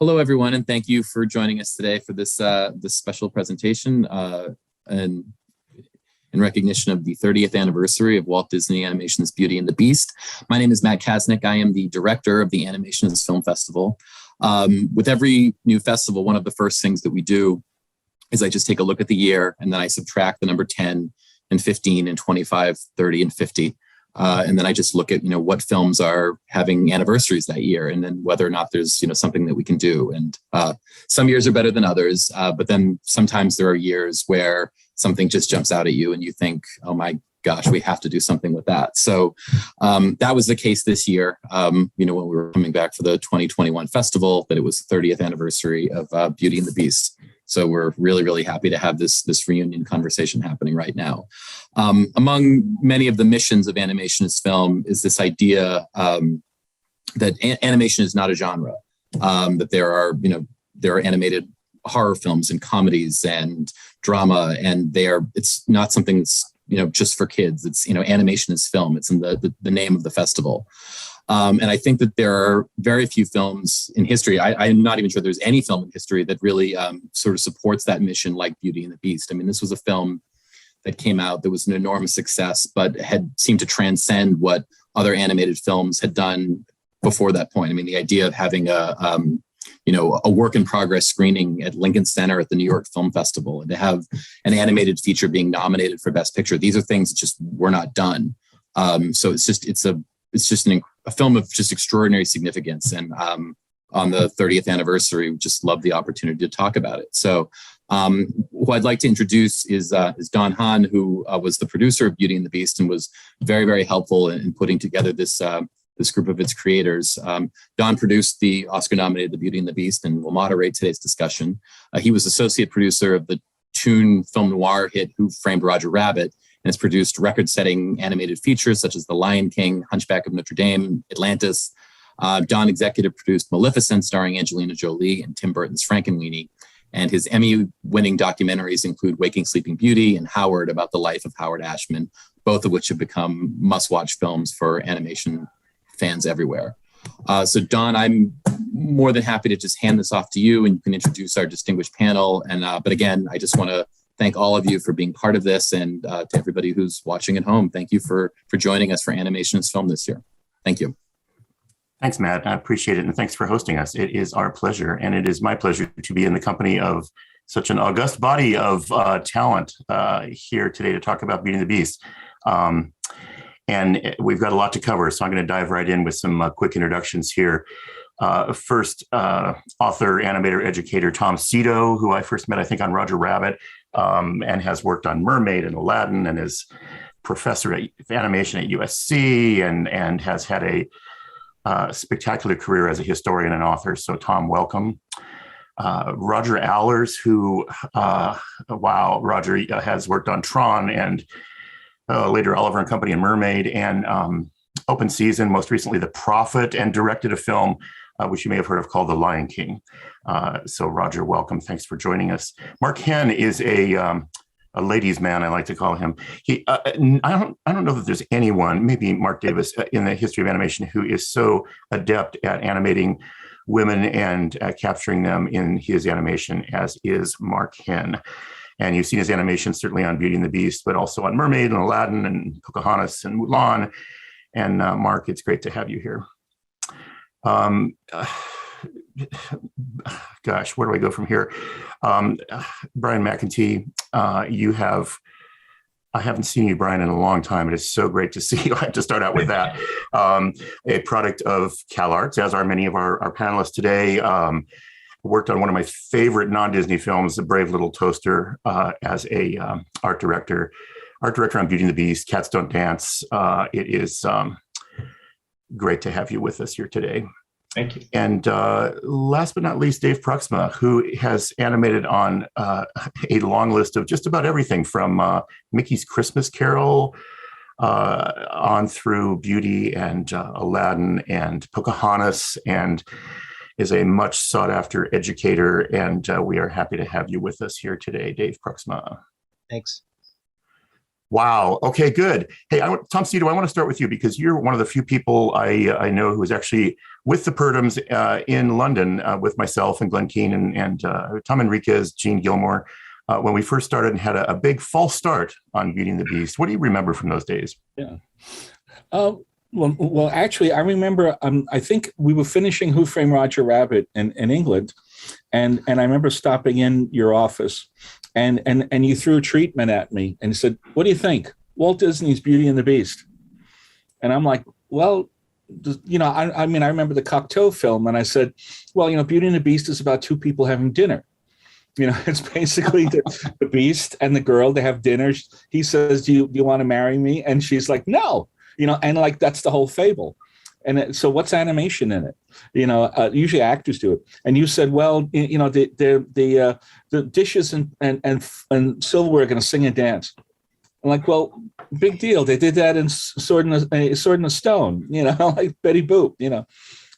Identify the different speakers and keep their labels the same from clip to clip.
Speaker 1: Hello, everyone, and thank you for joining us today for this special presentation and in recognition of the 30th anniversary of Walt Disney Animation's Beauty and the Beast. My name is Matt Kasnick. I am the director of the Animations Film Festival. With every new festival, one of the first things that we do is I just take a look at the year and then I subtract the number 10 and 15 and 25, 30 and 50. And then I just look at, what films are having anniversaries that year and then whether or not there's, something that we can do. And some years are better than others, but then sometimes there are years where something just jumps out at you and you think, oh my gosh, we have to do something with that. So that was the case this year, when we were coming back for the 2021 festival, that it was the 30th anniversary of Beauty and the Beast. So we're really, really happy to have this reunion conversation happening right now. Among many of the missions of animation as film is this idea that animation is not a genre, that there are animated horror films and comedies and drama, and it's not something that's, just for kids. It's, animation is film. It's in the name of the festival. And I think that there are very few films in history. I'm not even sure there's any film in history that really sort of supports that mission like Beauty and the Beast. I mean, this was a film that came out that was an enormous success, but had seemed to transcend what other animated films had done before that point. I mean, the idea of having a work in progress screening at Lincoln Center at the New York Film Festival and to have an animated feature being nominated for Best Picture. These are things that just were not done. So it's just a film of just extraordinary significance. And on the 30th anniversary, we just love the opportunity to talk about it. So who I'd like to introduce is Don Hahn, who was the producer of Beauty and the Beast and was very, very helpful in putting together this group of its creators. Don produced the Oscar-nominated The Beauty and the Beast and will moderate today's discussion. He was associate producer of the Toon film noir hit Who Framed Roger Rabbit, and has produced record-setting animated features such as The Lion King, Hunchback of Notre Dame, Atlantis. Don executive produced Maleficent, starring Angelina Jolie, and Tim Burton's Frankenweenie. And his Emmy-winning documentaries include Waking Sleeping Beauty and Howard, about the life of Howard Ashman, both of which have become must-watch films for animation fans everywhere. So Don, I'm more than happy to just hand this off to you and you can introduce our distinguished panel. And but again, I just want to thank all of you for being part of this, and to everybody who's watching at home, thank you for joining us for Animation as Film this year. Thank you.
Speaker 2: Thanks, Matt. I appreciate it. And thanks for hosting us. It is our pleasure. And it is my pleasure to be in the company of such an august body of talent here today to talk about Beauty and the Beast. And we've got a lot to cover, so I'm going to dive right in with some quick introductions here. First, author, animator, educator Tom Cito, who I first met, I think, on Roger Rabbit, and has worked on Mermaid and Aladdin, and is professor of animation at USC, and has had a spectacular career as a historian and author. So, Tom, welcome. Roger Allers, who, Roger has worked on Tron and later Oliver and Company and Mermaid and Open Season, most recently The Prophet, and directed a film which you may have heard of called The Lion King. So Roger, welcome. Thanks for joining us. Mark Henn is a ladies' man, I like to call him. I don't know that there's anyone, maybe Mark Davis, in the history of animation who is so adept at animating women and capturing them in his animation as is Mark Henn. And you've seen his animation certainly on Beauty and the Beast, but also on Mermaid and Aladdin and Pocahontas and Mulan. And Mark, it's great to have you here. Gosh, where do I go from here? Brian McEntee, I haven't seen you, Brian, in a long time. It is so great to see you. I have to start out with that. A product of CalArts, as are many of our panelists today. Worked on one of my favorite non-Disney films, The Brave Little Toaster, as a art director on Beauty and the Beast, Cats Don't Dance. It is great to have you with us here today.
Speaker 3: Thank you.
Speaker 2: And last but not least, Dave Pruxma, who has animated on a long list of just about everything from Mickey's Christmas Carol on through Beauty and Aladdin and Pocahontas, and is a much sought after educator. And we are happy to have you with us here today, Dave Pruxma.
Speaker 3: Thanks.
Speaker 2: Wow. Okay, good. Hey, Tom Cito, I want to start with you because you're one of the few people I know who is actually with the Purdums in London with myself and Glenn Keane and Tom Enriquez, Gene Gilmore, when we first started and had a big false start on Beauty and the Beast. What do you remember from those days?
Speaker 3: Yeah. Well, actually, I remember. I think we were finishing Who Framed Roger Rabbit in England, and I remember stopping in your office, and you threw a treatment at me and said, "What do you think? Walt Disney's Beauty and the Beast?" And I'm like, "Well, I mean, I remember the Cocteau film, and I said, well, Beauty and the Beast is about two people having dinner. It's basically the Beast and the girl. They have dinner. He says, do you want to marry me?" And she's like, "No." And like that's the whole fable. And so what's animation in it? Usually actors do it. And you said, well, the dishes and silverware are going to sing and dance. I'm like, well, big deal. They did that in Sword in a Stone, like Betty Boop,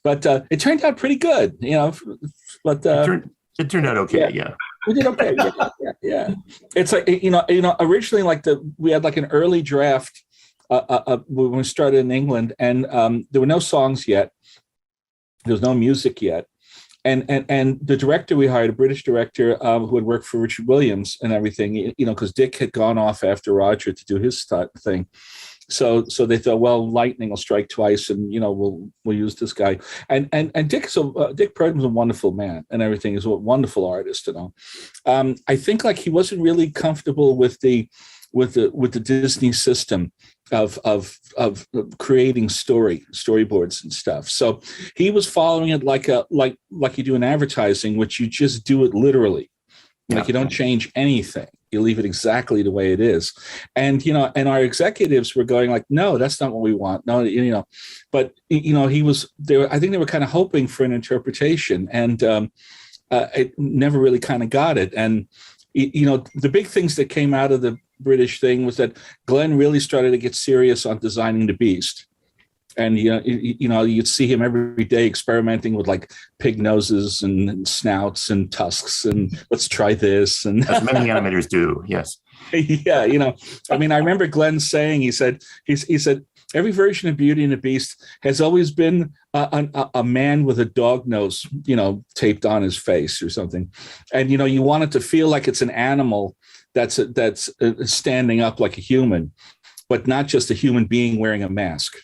Speaker 3: But it turned out pretty good, But
Speaker 2: it turned out okay, yeah.
Speaker 3: We did okay. Yeah. It's like originally we had like an early draft. When we started in England, and there were no songs yet. There was no music yet. And the director we hired, a British director who had worked for Richard Williams and everything, because Dick had gone off after Roger to do his thing. So they thought, well, lightning will strike twice, and we'll use this guy. And Dick Purdum's a wonderful man, and everything. Is a wonderful artist, I think like he wasn't really comfortable with the Disney system of creating storyboards and stuff. So he was following it like you do in advertising, which you just do it literally. Like you don't change anything. You leave it exactly the way it is. And and our executives were going like, no, that's not what we want. No, but he was there. I think they were kind of hoping for an interpretation, and it never really kind of got it. And the big things that came out of the British thing was that Glenn really started to get serious on designing the Beast. And you'd see him every day experimenting with like pig noses and snouts and tusks and let's try this. And
Speaker 2: as many animators do, yes.
Speaker 3: Yeah, I mean, I remember Glenn saying, he said every version of Beauty and the Beast has always been a man with a dog nose, taped on his face or something. And, you want it to feel like it's an animal that's standing up like a human, but not just a human being wearing a mask.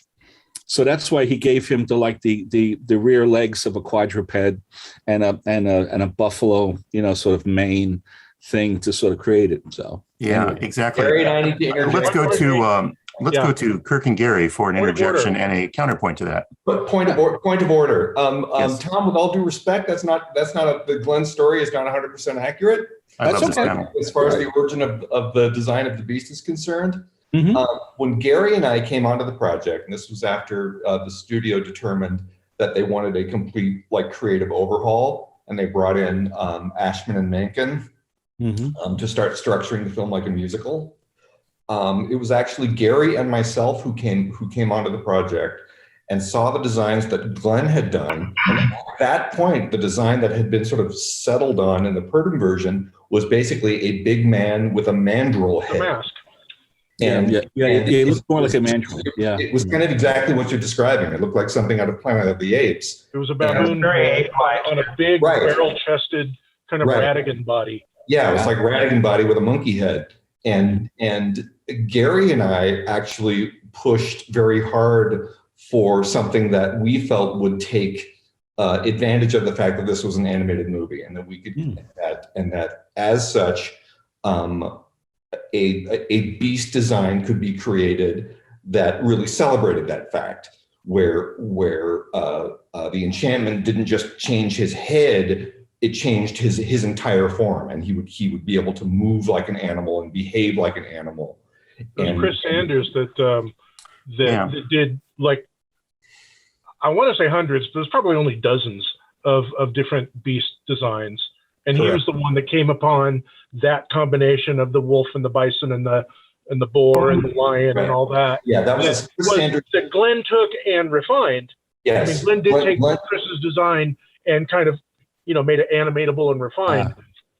Speaker 3: So that's why he gave him the rear legs of a quadruped and a buffalo, sort of mane thing to sort of create it. So
Speaker 2: yeah, exactly.
Speaker 4: Gary and I need to
Speaker 2: let's go to Kirk and Gary for an interjection and a counterpoint to that.
Speaker 4: But point of order.
Speaker 2: Yes.
Speaker 4: Tom, with all due respect, the Glenn story is not 100% accurate.
Speaker 2: That's okay.
Speaker 4: As far as the origin of the design of the Beast is concerned.
Speaker 3: Mm-hmm.
Speaker 4: When Gary and I came onto the project, and this was after the studio determined that they wanted a complete creative overhaul, and they brought in Ashman and Menken to start structuring the film like a musical. It was actually Gary and myself who came onto the project and saw the designs that Glenn had done. And at that point, the design that had been sort of settled on in the Purdum version was basically a big man with a mandrill head.
Speaker 5: A mask.
Speaker 4: And
Speaker 3: it looked more like a mandrill. Yeah,
Speaker 4: it was kind of exactly what you're describing. It looked like something out of Planet of the Apes.
Speaker 5: It was a baboon on a big barrel-chested kind of Ratigan body.
Speaker 4: Yeah, it was like Ratigan body with a monkey head. And Gary and I actually pushed very hard for something that we felt would take advantage of the fact that this was an animated movie, and that we could get that, and that as such, a Beast design could be created that really celebrated that fact, where the enchantment didn't just change his head, it changed his entire form, and he would be able to move like an animal and behave like an animal.
Speaker 5: It was Chris Sanders that did, like, I want to say hundreds, but there's probably only dozens of different Beast designs. And he was the one that came upon that combination of the wolf and the bison and the boar and the lion and all that.
Speaker 4: Yeah, that was
Speaker 5: that Glenn took and refined.
Speaker 4: Yes.
Speaker 5: I mean, Glenn did take Chris's design and kind of, made it animatable and refined.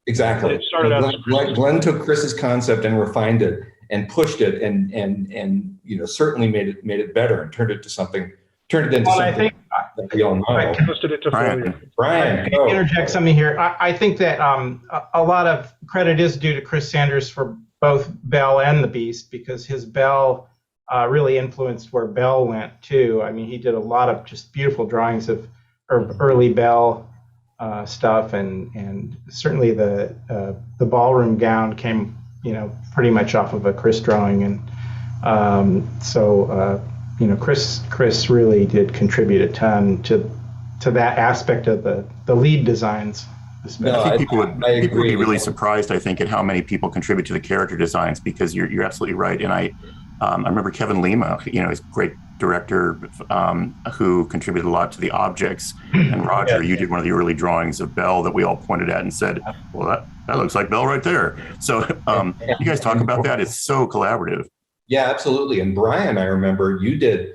Speaker 4: Exactly.
Speaker 5: It started out
Speaker 4: Glenn took Chris's concept and refined it. and pushed it and certainly made it better and turned it into something that we all know.
Speaker 5: Listed it to failure.
Speaker 4: Brian,
Speaker 6: Can I interject something here? I think that a lot of credit is due to Chris Sanders for both Belle and the Beast, because his Belle really influenced where Belle went too. I mean, he did a lot of just beautiful drawings of early Belle stuff, and certainly the ballroom gown came, pretty much off of a Chris drawing, and Chris really did contribute a ton to that aspect of the lead designs.
Speaker 2: I think people would be really surprised, I think, at how many people contribute to the character designs, because you're absolutely right. And I remember Kevin Lima, he's a great director who contributed a lot to the objects. And Roger, you did one of the early drawings of Belle that we all pointed at and said, well, that looks like Belle right there. So you guys talk about that. It's so collaborative.
Speaker 4: Yeah, absolutely. And Brian, I remember you did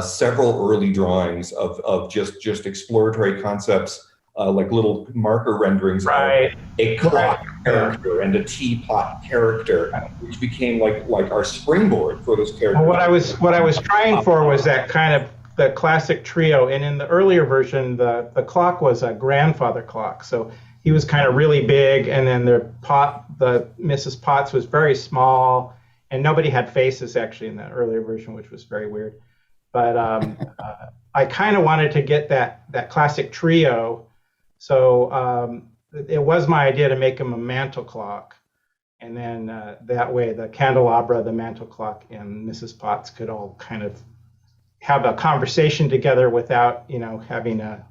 Speaker 4: several early drawings of just exploratory concepts, like little marker renderings of a clock character and a teapot character, which became like our springboard for those characters.
Speaker 6: Well, what I was trying for was that kind of the classic trio, and in the earlier version, the clock was a grandfather clock, so he was kind of really big, and then the Mrs. Potts was very small, and nobody had faces actually in that earlier version, which was very weird. But I kind of wanted to get that classic trio. So it was my idea to make him a mantle clock. And then that way the candelabra, the mantle clock, and Mrs. Potts could all kind of have a conversation together without, having a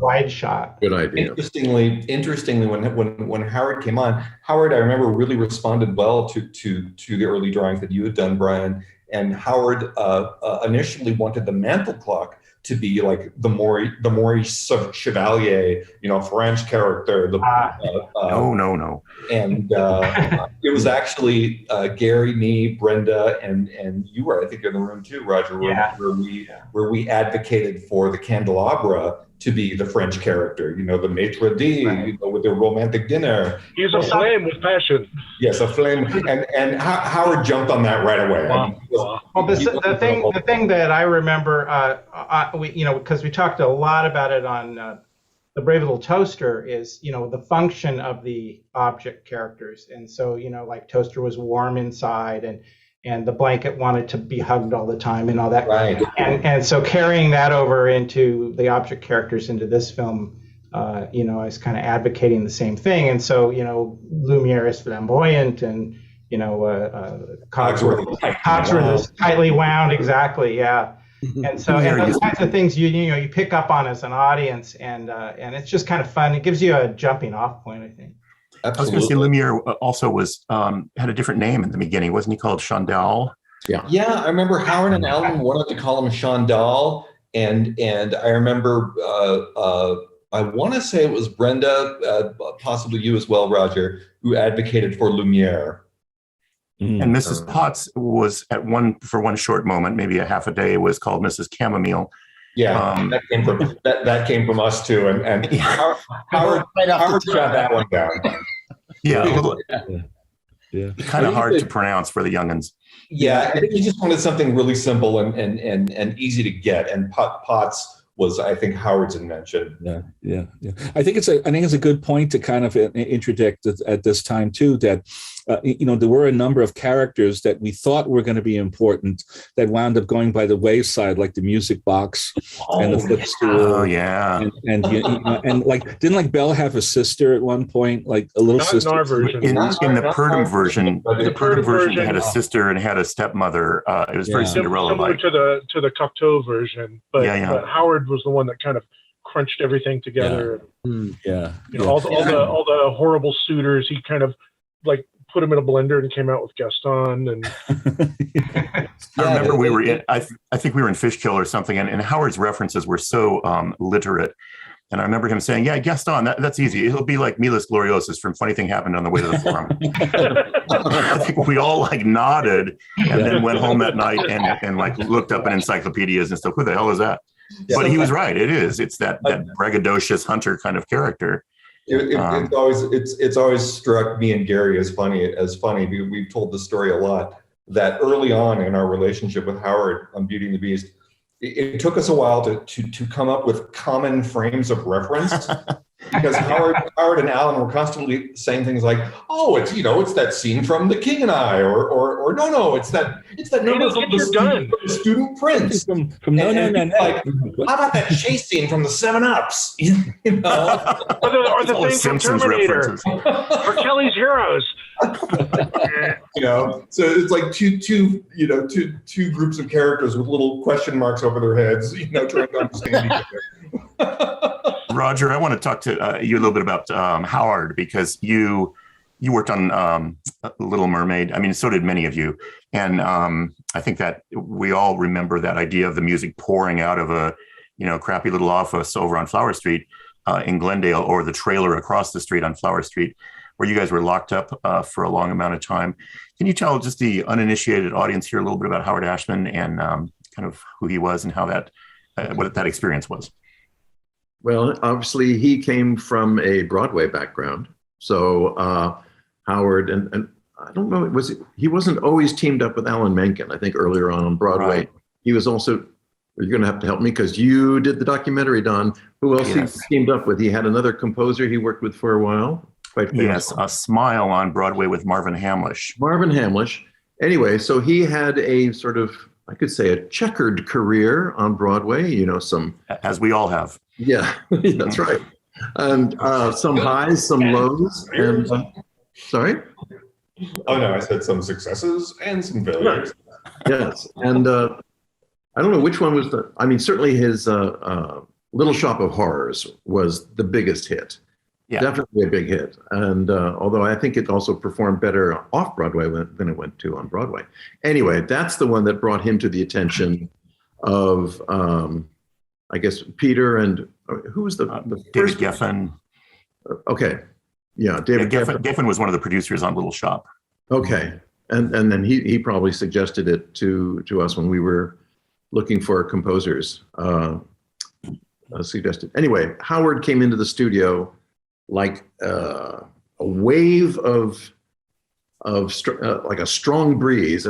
Speaker 6: wide shot.
Speaker 7: Good idea.
Speaker 4: Interestingly, when Howard came on, Howard, I remember, really responded well to the early drawings that you had done, Brian. And Howard initially wanted the mantle clock to be like the Maurice Chevalier, French character.
Speaker 2: No.
Speaker 4: And it was actually Gary, me, Brenda, and you were, I think, in the room too, Roger, where we advocated for the candelabra to be the French character, the maitre d', with the romantic dinner.
Speaker 5: He's a flame with passion.
Speaker 4: Yes, a flame, and Howard jumped on that right away.
Speaker 5: Wow.
Speaker 6: Well, the thing that I remember, because we talked a lot about it on the Brave Little Toaster, is the function of the object characters, and so like Toaster was warm inside, and the blanket wanted to be hugged all the time and all that.
Speaker 4: Right.
Speaker 6: And so carrying that over into the object characters into this film, I was kind of advocating the same thing. And so, Lumiere is flamboyant, and, Cogsworth is tightly wound. Exactly. Yeah. And so, and those kinds of things you pick up on as an audience, and it's just kind of fun. It gives you a jumping off point, I think.
Speaker 2: Absolutely. I was going to say Lumiere also was had a different name in the beginning, wasn't he? Called Chandal.
Speaker 4: Yeah, I remember Howard and Alan wanted to call him Chandal, and I remember I want to say it was Brenda, possibly you as well, Roger, who advocated for Lumiere.
Speaker 2: And Mrs. Potts was for one short moment, maybe a half a day, was called Mrs. Chamomile.
Speaker 4: Yeah, that came from us too, and Howard shot that one down.
Speaker 2: Yeah, a little. Yeah, kind of hard to pronounce for the youngins.
Speaker 4: Yeah, I think he just wanted something really simple and easy to get, and Potts was, I think, Howard's invention.
Speaker 3: Yeah. I think it's a good point to kind of interject at this time too, that there were a number of characters that we thought were going to be important that wound up going by the wayside, like the music box and the footstool.
Speaker 2: Oh yeah.
Speaker 3: And like, didn't Belle have a sister at one point, like a little sister?
Speaker 5: In our version.
Speaker 2: In the Purdom version, had a sister and had a stepmother. It was very Cinderella-like.
Speaker 5: Similar to the Cocteau version, but Howard was the one that kind of crunched everything together. All the horrible suitors, he kind of put them in a blender and came out with Gaston. And
Speaker 2: I remember we were in, I think we were in Fishkill or something, and Howard's references were so literate. And I remember him saying, yeah, Gaston, that's easy. It'll be like Miles Gloriosus from Funny Thing Happened on the Way to the Forum. I think we all nodded and then went home that night and looked up in encyclopedias and stuff. Who the hell is that? Yeah. But he was right. It's that braggadocious hunter kind of character.
Speaker 4: It's always struck me and Gary as funny. We've told the story a lot. that early on in our relationship with Howard on Beauty and the Beast, it took us a while to come up with common frames of reference. Because Howard and Alan were constantly saying things like, "Oh, it's that scene from The King and I," or no, it's that number from the Student Prince.
Speaker 3: From no.
Speaker 4: Like, how about that chase scene from the 7-Ups?
Speaker 5: Or the thing from Terminator, or Kelly's Heroes.
Speaker 4: So it's like two groups of characters with little question marks over their heads, trying to understand each other.
Speaker 2: Roger, I want to talk to you a little bit about Howard, because you worked on Little Mermaid. I mean, so did many of you. And I think that we all remember that idea of the music pouring out of a, crappy little office over on Flower Street in Glendale, or the trailer across the street on Flower Street, where you guys were locked up for a long amount of time. Can you tell just the uninitiated audience here a little bit about Howard Ashman and kind of who he was and how that, what that experience was?
Speaker 7: Well, obviously he came from a Broadway background. So Howard, and I don't know, he wasn't always teamed up with Alan Menken. I think earlier on Broadway, right. He was also, you're going to have to help me because you did the documentary, Don. Who else he teamed up with? He had another composer he worked with for a while.
Speaker 2: Yes, A Smile on Broadway with Marvin Hamlish.
Speaker 7: Marvin Hamlish. Anyway, so he had a sort of, I could say, a checkered career on Broadway, some.
Speaker 2: As we all have.
Speaker 7: Yeah, that's right. And some highs, some lows. And sorry?
Speaker 4: Oh, no, I said some successes and some failures.
Speaker 7: Yes. And I don't know which one was certainly his Little Shop of Horrors was the biggest hit. Yeah. Definitely a big hit. And although I think it also performed better off Broadway than it went to on Broadway. Anyway, that's the one that brought him to the attention of, I guess, Peter and who was the
Speaker 2: David Geffen.
Speaker 7: Okay. Yeah, David Geffen.
Speaker 2: Geffen was one of the producers on Little Shop.
Speaker 7: Okay. And then he probably suggested it to us when we were looking for composers. Suggested. Anyway, Howard came into the studio like a wave of like a strong breeze,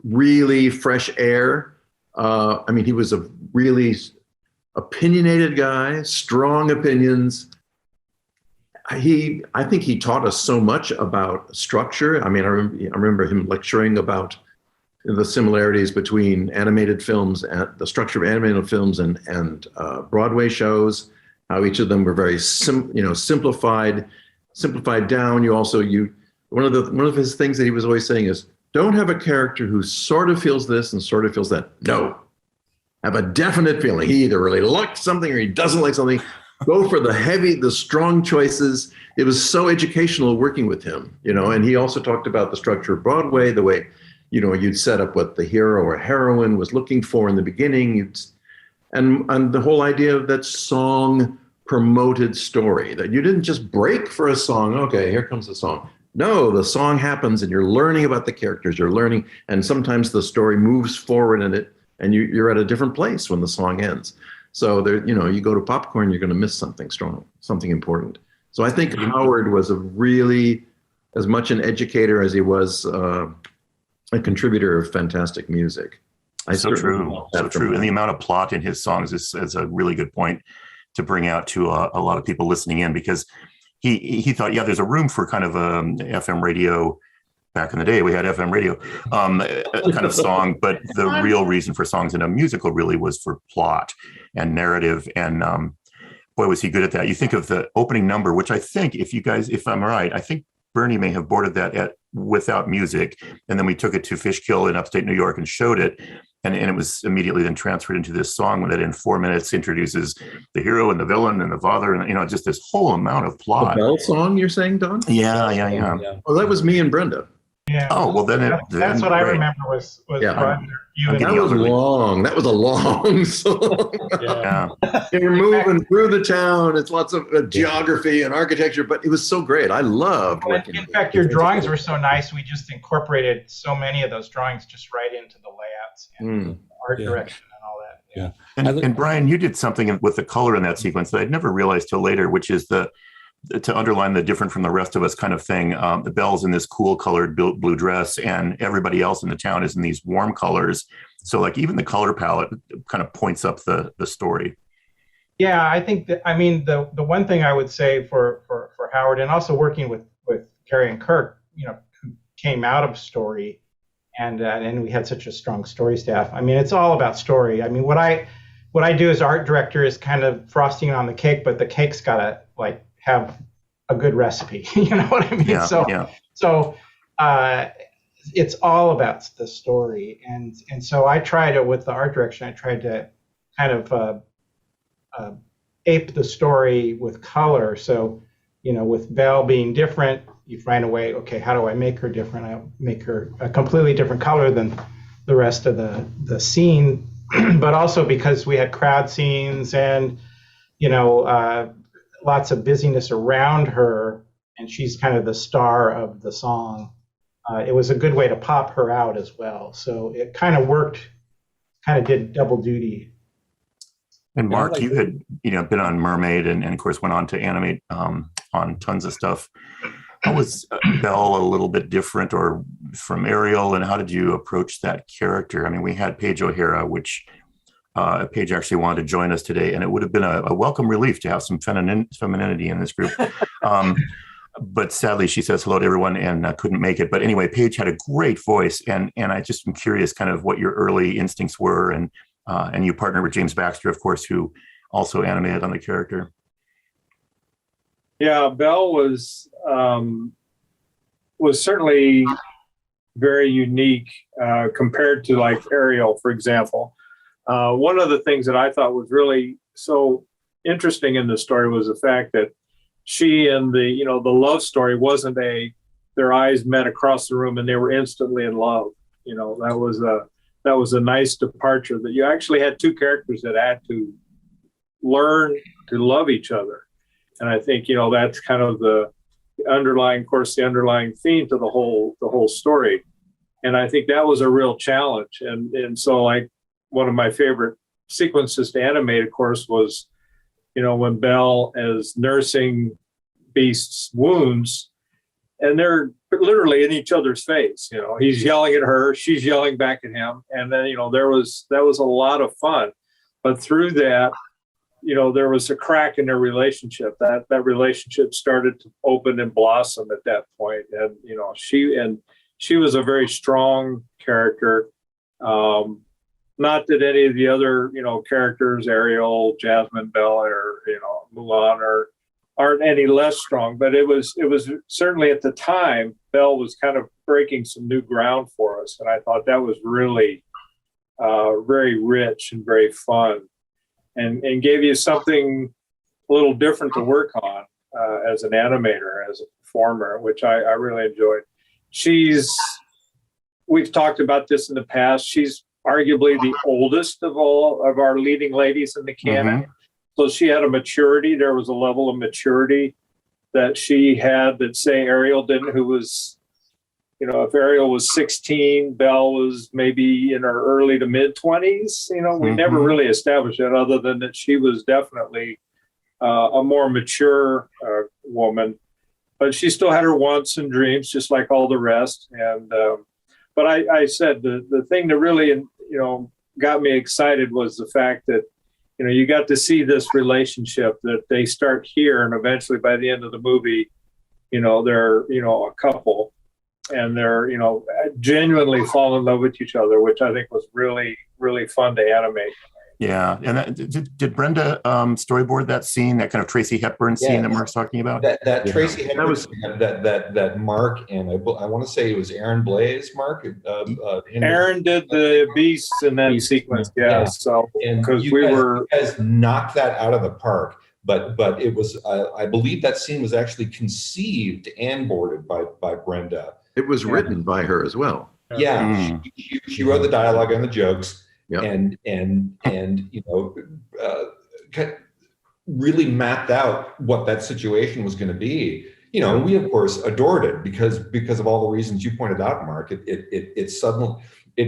Speaker 7: really fresh air. He was a really opinionated guy, strong opinions. I think he taught us so much about structure. I remember him lecturing about the similarities between animated films and the structure of animated films and Broadway shows. How each of them were very simplified down. One of his things that he was always saying is, don't have a character who sort of feels this and sort of feels that. No, have a definite feeling. He either really likes something or he doesn't like something. Go for the strong choices. It was so educational working with him, and he also talked about the structure of Broadway, the way, you'd set up what the hero or heroine was looking for in the beginning. And the whole idea of that song promoted story, that you didn't just break for a song. Okay, here comes the song. No, the song happens and you're learning about the characters, and sometimes the story moves forward and you're at a different place when the song ends. So there, you go to popcorn, you're going to miss something strong, something important. So I think Howard was a really, as much an educator as he was a contributor of fantastic music.
Speaker 2: So true. And the amount of plot in his songs is a really good point to bring out to a lot of people listening in, because he thought, there's a room for kind of a FM radio. Back in the day, we had FM radio kind of song, but the real reason for songs in a musical really was for plot and narrative. And boy, was he good at that. You think of the opening number, which I think, if I'm right, I think Bernie may have boarded that without music. And then we took it to Fishkill in upstate New York and showed it. And it was immediately then transferred into this song that in 4 minutes introduces the hero and the villain and the father, and just this whole amount of plot.
Speaker 7: The Belle song you're saying, Don?
Speaker 2: Yeah.
Speaker 7: Oh, that was me and Brenda.
Speaker 6: Yeah.
Speaker 2: Oh, well,
Speaker 6: that's what I remember was Roger, you and
Speaker 7: that was long. That was a long song.
Speaker 2: Yeah.
Speaker 7: You're moving through the town. It's lots of geography and architecture, but it was so great. I loved working.
Speaker 6: In fact, your drawings were so nice. We just incorporated so many of those drawings just right into the layouts and art direction and all that.
Speaker 3: Yeah.
Speaker 2: And Brian, you did something with the color in that sequence that I'd never realized till later, which is the to underline the different from the rest of us kind of thing, the Belle's in this cool colored blue dress, and everybody else in the town is in these warm colors. So like even the color palette kind of points up the story.
Speaker 6: Yeah, I think that, I mean, the one thing I would say for Howard, and also working with Carrie and Kirk, you know, who came out of story, and we had such a strong story staff. I mean, it's all about story. I mean, what I do as art director is kind of frosting on the cake, but the cake's gotta like have a good recipe. You know what I mean?
Speaker 2: Yeah,
Speaker 6: so
Speaker 2: yeah.
Speaker 6: It's all about the story, and so I tried to, with the art direction, I tried to kind of ape the story with color. So, you know, with Belle being different, you find a way, okay, how do I make her different? I make her a completely different color than the rest of the scene, but also because we had crowd scenes and, you know, lots of busyness around her, and she's kind of the star of the song. It was a good way to pop her out as well. So it kind of worked, kind of did double duty.
Speaker 2: And Mark, you had, you know, been on Mermaid and of course went on to animate on tons of stuff. How was Belle a little bit different or from Ariel, and how did you approach that character? I mean, we had Paige O'Hara, which Paige actually wanted to join us today, and it would have been a welcome relief to have some femininity in this group. But sadly, she says hello to everyone and couldn't make it. But anyway, Paige had a great voice, and I just am curious kind of what your early instincts were, and you partnered with James Baxter, of course, who also animated on the character.
Speaker 8: Yeah, Belle was certainly very unique compared to like Ariel, for example. One of the things that I thought was really so interesting in the story was the fact that she and the love story wasn't their eyes met across the room and they were instantly in love. You know, that was a nice departure, that you actually had two characters that had to learn to love each other. And I think, you know, that's kind of the underlying theme to the whole story. And I think that was a real challenge. And so, like, one of my favorite sequences to animate, of course, was, you know, when Belle is nursing Beast's wounds, and they're literally in each other's face. You know, he's yelling at her, she's yelling back at him. And then, you know, that was a lot of fun. But through that, you know, there was a crack in their relationship. That relationship started to open and blossom at that point. And, you know, she was a very strong character. Not that any of the other, you know, characters, Ariel, Jasmine, Belle, or, you know, Mulan aren't any less strong, but it was certainly at the time, Belle was kind of breaking some new ground for us. And I thought that was really very rich and very fun, and gave you something a little different to work on as an animator, as a performer, which I really enjoyed. We've talked about this in the past. She's arguably the oldest of all of our leading ladies in the canon. Mm-hmm. So she had a maturity. There was a level of maturity that she had that, say, Ariel didn't, who was, you know, if Ariel was 16, Belle was maybe in her early to mid 20s. You know, we mm-hmm. never really established that, other than that she was definitely a more mature woman. But she still had her wants and dreams, just like all the rest. And but I said the thing that really, you know, got me excited was the fact that, you know, you got to see this relationship that they start here, and eventually by the end of the movie, you know, they're, you know, a couple, and they're, you know, genuinely fall in love with each other, which I think was really, really fun to animate.
Speaker 2: Yeah. And did Brenda storyboard that scene, that kind of Tracy Hepburn scene that Mark's talking about?
Speaker 4: That Tracy Hepburn scene, that Mark and I want to say it was Aaron Blaise, Mark.
Speaker 8: Aaron did the Beasts in that sequence. Yeah. So
Speaker 4: because you guys knocked that out of the park. But it was I believe that scene was actually conceived and boarded by Brenda.
Speaker 7: It was written by her as well.
Speaker 4: Yeah, she wrote the dialogue and the jokes. Yep. And you know, really mapped out what that situation was going to be. You know, and we of course adored it because of all the reasons you pointed out, Mark. It suddenly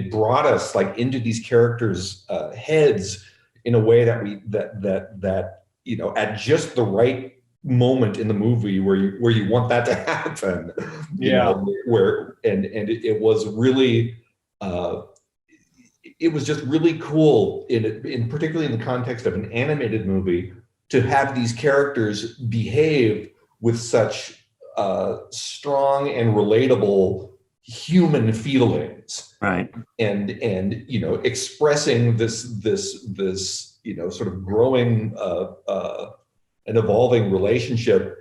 Speaker 4: brought us like into these characters' heads in a way that you know, at just the right moment in the movie where you want that to happen. You know, where it was really it was just really cool in particularly in the context of an animated movie to have these characters behave with such strong and relatable human feelings,
Speaker 2: right?
Speaker 4: And you know, expressing this you know, sort of growing an evolving relationship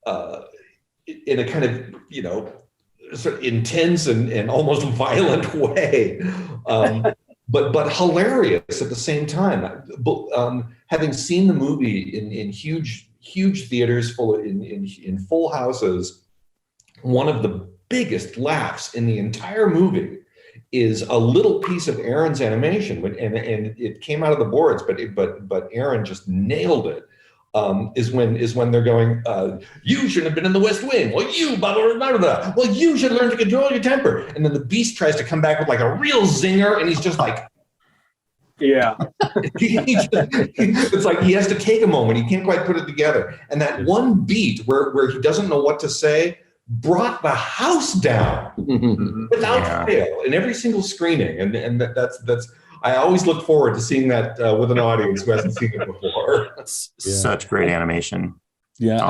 Speaker 4: in a kind of, you know, sort of intense and almost violent way, but hilarious at the same time. Having seen the movie in huge theaters in full houses, one of the biggest laughs in the entire movie is a little piece of Aaron's animation, and it came out of the boards, but Aaron just nailed it. Is when they're going, you shouldn't have been in the West Wing. Well, you blah, blah, blah, blah. Well, you should learn to control your temper. And then the Beast tries to come back with like a real zinger, and he's just like,
Speaker 8: yeah.
Speaker 4: It's like he has to take a moment. He can't quite put it together. And that one beat where he doesn't know what to say brought the house down without fail in every single screening. And that's I always look forward to seeing that with an audience who hasn't seen it before.
Speaker 2: Such great animation.
Speaker 3: Yeah,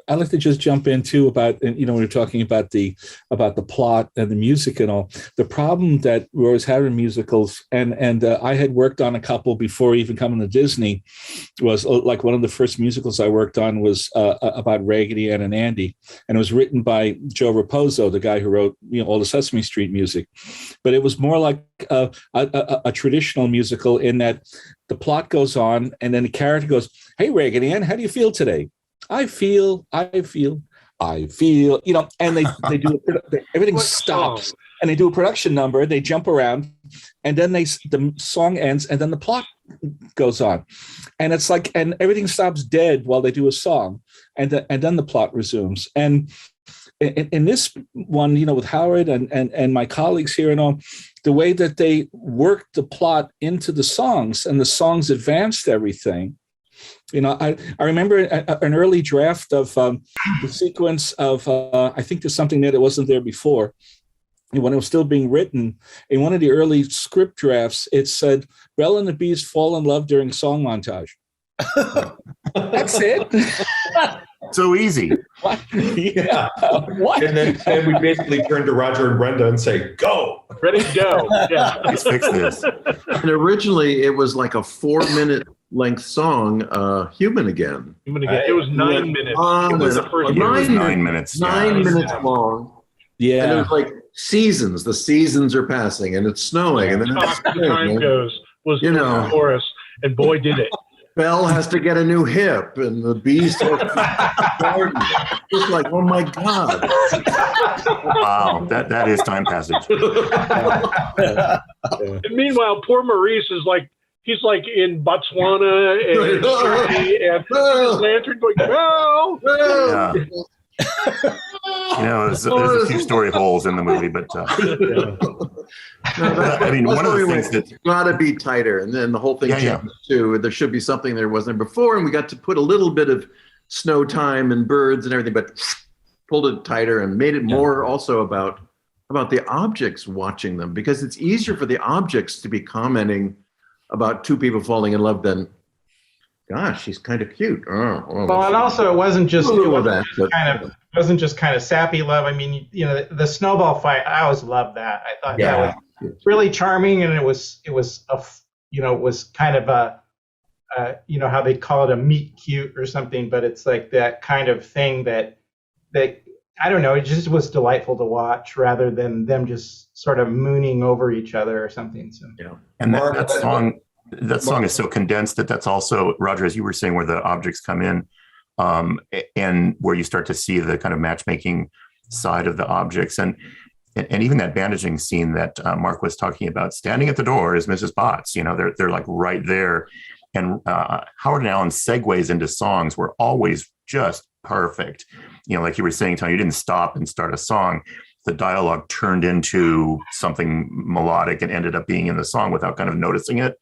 Speaker 3: I'd like to just jump in too about, you know, when we're talking about the plot and the music and all. The problem that we always had in musicals, and I had worked on a couple before even coming to Disney, was like one of the first musicals I worked on was about Raggedy Ann and Andy, and it was written by Joe Raposo, the guy who wrote, you know, all the Sesame Street music. But it was more like a traditional musical in that the plot goes on, and then the character goes, "Hey, Raggedy Ann, how do you feel today?" I feel, you know, and they do everything stops, and they do a production number. They jump around, and then the song ends, and then the plot goes on, and it's like, and everything stops dead while they do a song, and then the plot resumes. And in this one, you know, with Howard and my colleagues here and all, the way that they worked the plot into the songs, and the songs advanced everything. You know, I remember an early draft of the sequence of, I think there's something there that wasn't there before. When it was still being written, in one of the early script drafts, it said, Belle and the Beast fall in love during song montage. That's it.
Speaker 2: So easy.
Speaker 3: What? Yeah. What?
Speaker 4: And then we basically turn to Roger and Brenda and say, go.
Speaker 5: Ready to go. Yeah.
Speaker 2: Let's fix this.
Speaker 7: And originally, it was like a 4-minute length song, Human Again.
Speaker 5: Human Again. It was 9 minutes. It was the first
Speaker 2: 9 minutes.
Speaker 7: 9 minutes long.
Speaker 3: Yeah.
Speaker 7: And it was like seasons. The seasons are passing, and it's snowing. And then
Speaker 5: time goes was the chorus, and boy, did it.
Speaker 7: Belle has to get a new hip, and the Beast has to garden. Just like, oh my God.
Speaker 2: Wow, that is time passage.
Speaker 5: And meanwhile, poor Maurice is like, he's like in Botswana and Turkey, and his lantern going, no.
Speaker 2: Yeah. You know, there's a few story holes in the movie, but I mean, one of the things that's
Speaker 7: got to be tighter, and then the whole thing changed too. There should be something there wasn't before, and we got to put a little bit of snow time and birds and everything, but pulled it tighter and made it more also about the objects watching them, because it's easier for the objects to be commenting about two people falling in love than, gosh, she's kind of cute.
Speaker 6: Well, and also it wasn't just kind of sappy love. I mean, you know, the snowball fight, I always loved that. I thought that was really charming, and it was kind of a you know, how they call it a meet cute or something, but it's like that kind of thing that I don't know, it just was delightful to watch rather than them just sort of mooning over each other or something. So
Speaker 2: and that song is so condensed that's also, Roger, as you were saying, where the objects come in, and where you start to see the kind of matchmaking side of the objects, and even that bandaging scene that Mark was talking about. Standing at the door is Mrs. Potts. You know, they're like right there, and Howard and Alan segues into songs were always just perfect. You know, like you were saying, Tony, you didn't stop and start a song. The dialogue turned into something melodic and ended up being in the song without kind of noticing it.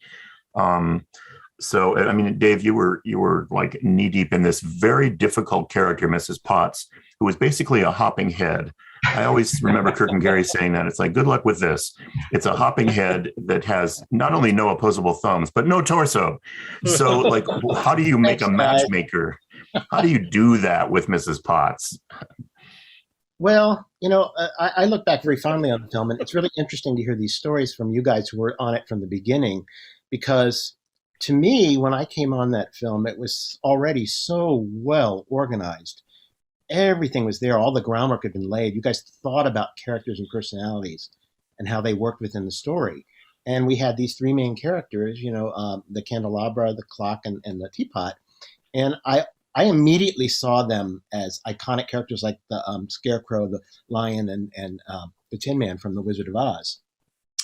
Speaker 2: So, I mean, Dave, you were like knee deep in this very difficult character, Mrs. Potts, who was basically a hopping head. I always remember Kirk and Gary saying that. It's like, good luck with this. It's a hopping head that has not only no opposable thumbs, but no torso. So, like, how do you make a matchmaker? How do you do that with Mrs. Potts?
Speaker 9: Well, I look back very fondly on the film, and it's really interesting to hear these stories from you guys who were on it from the beginning, because to me, when I came on that film, it was already so well organized. Everything was there. All the groundwork had been laid. You guys thought about characters and personalities and how they worked within the story. And we had these three main characters, the candelabra, the clock, and the teapot. And I immediately saw them as iconic characters like the Scarecrow, the Lion, and the Tin Man from The Wizard of Oz.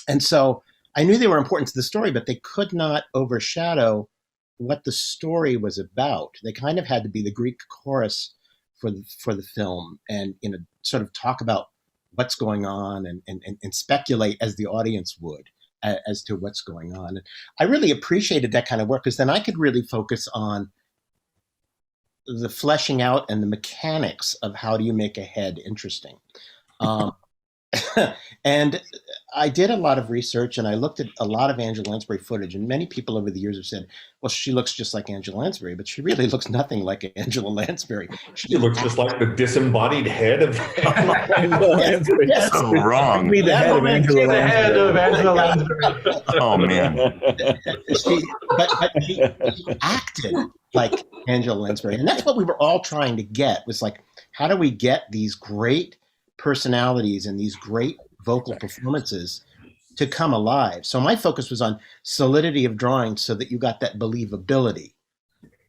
Speaker 9: And so I knew they were important to the story, but they could not overshadow what the story was about. They kind of had to be the Greek chorus for the film, and sort of talk about what's going on and speculate as the audience would as to what's going on. And I really appreciated that kind of work, because then I could really focus on the fleshing out and the mechanics of how do you make a head interesting. And I did a lot of research, and I looked at a lot of Angela Lansbury footage, and many people over the years have said, well, she looks just like Angela Lansbury, but she really looks nothing like Angela Lansbury.
Speaker 4: She looks just like the disembodied head of
Speaker 3: Angela Lansbury.
Speaker 2: That's so wrong.
Speaker 3: Be the head of Angela
Speaker 6: The head of Angela
Speaker 3: Lansbury.
Speaker 6: Lansbury.
Speaker 2: Oh, man.
Speaker 9: But she acted like Angela Lansbury. And that's what we were all trying to get, was like, how do we get these great personalities and these great vocal performances to come alive? So my focus was on solidity of drawing, so that you got that believability,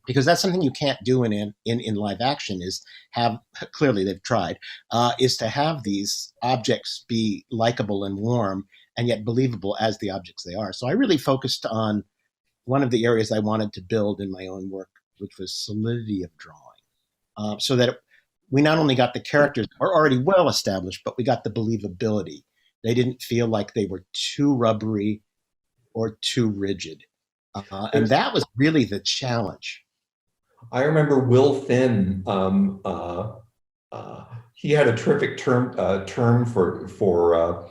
Speaker 9: because that's something you can't do in live action, is have, clearly they've tried, is to have these objects be likable and warm and yet believable as the objects they are. So I really focused on one of the areas I wanted to build in my own work, which was solidity of drawing, so that we not only got the characters that were already well established, but we got the believability. They didn't feel like they were too rubbery or too rigid. And that was really the challenge.
Speaker 4: I remember Will Finn. He had a terrific term for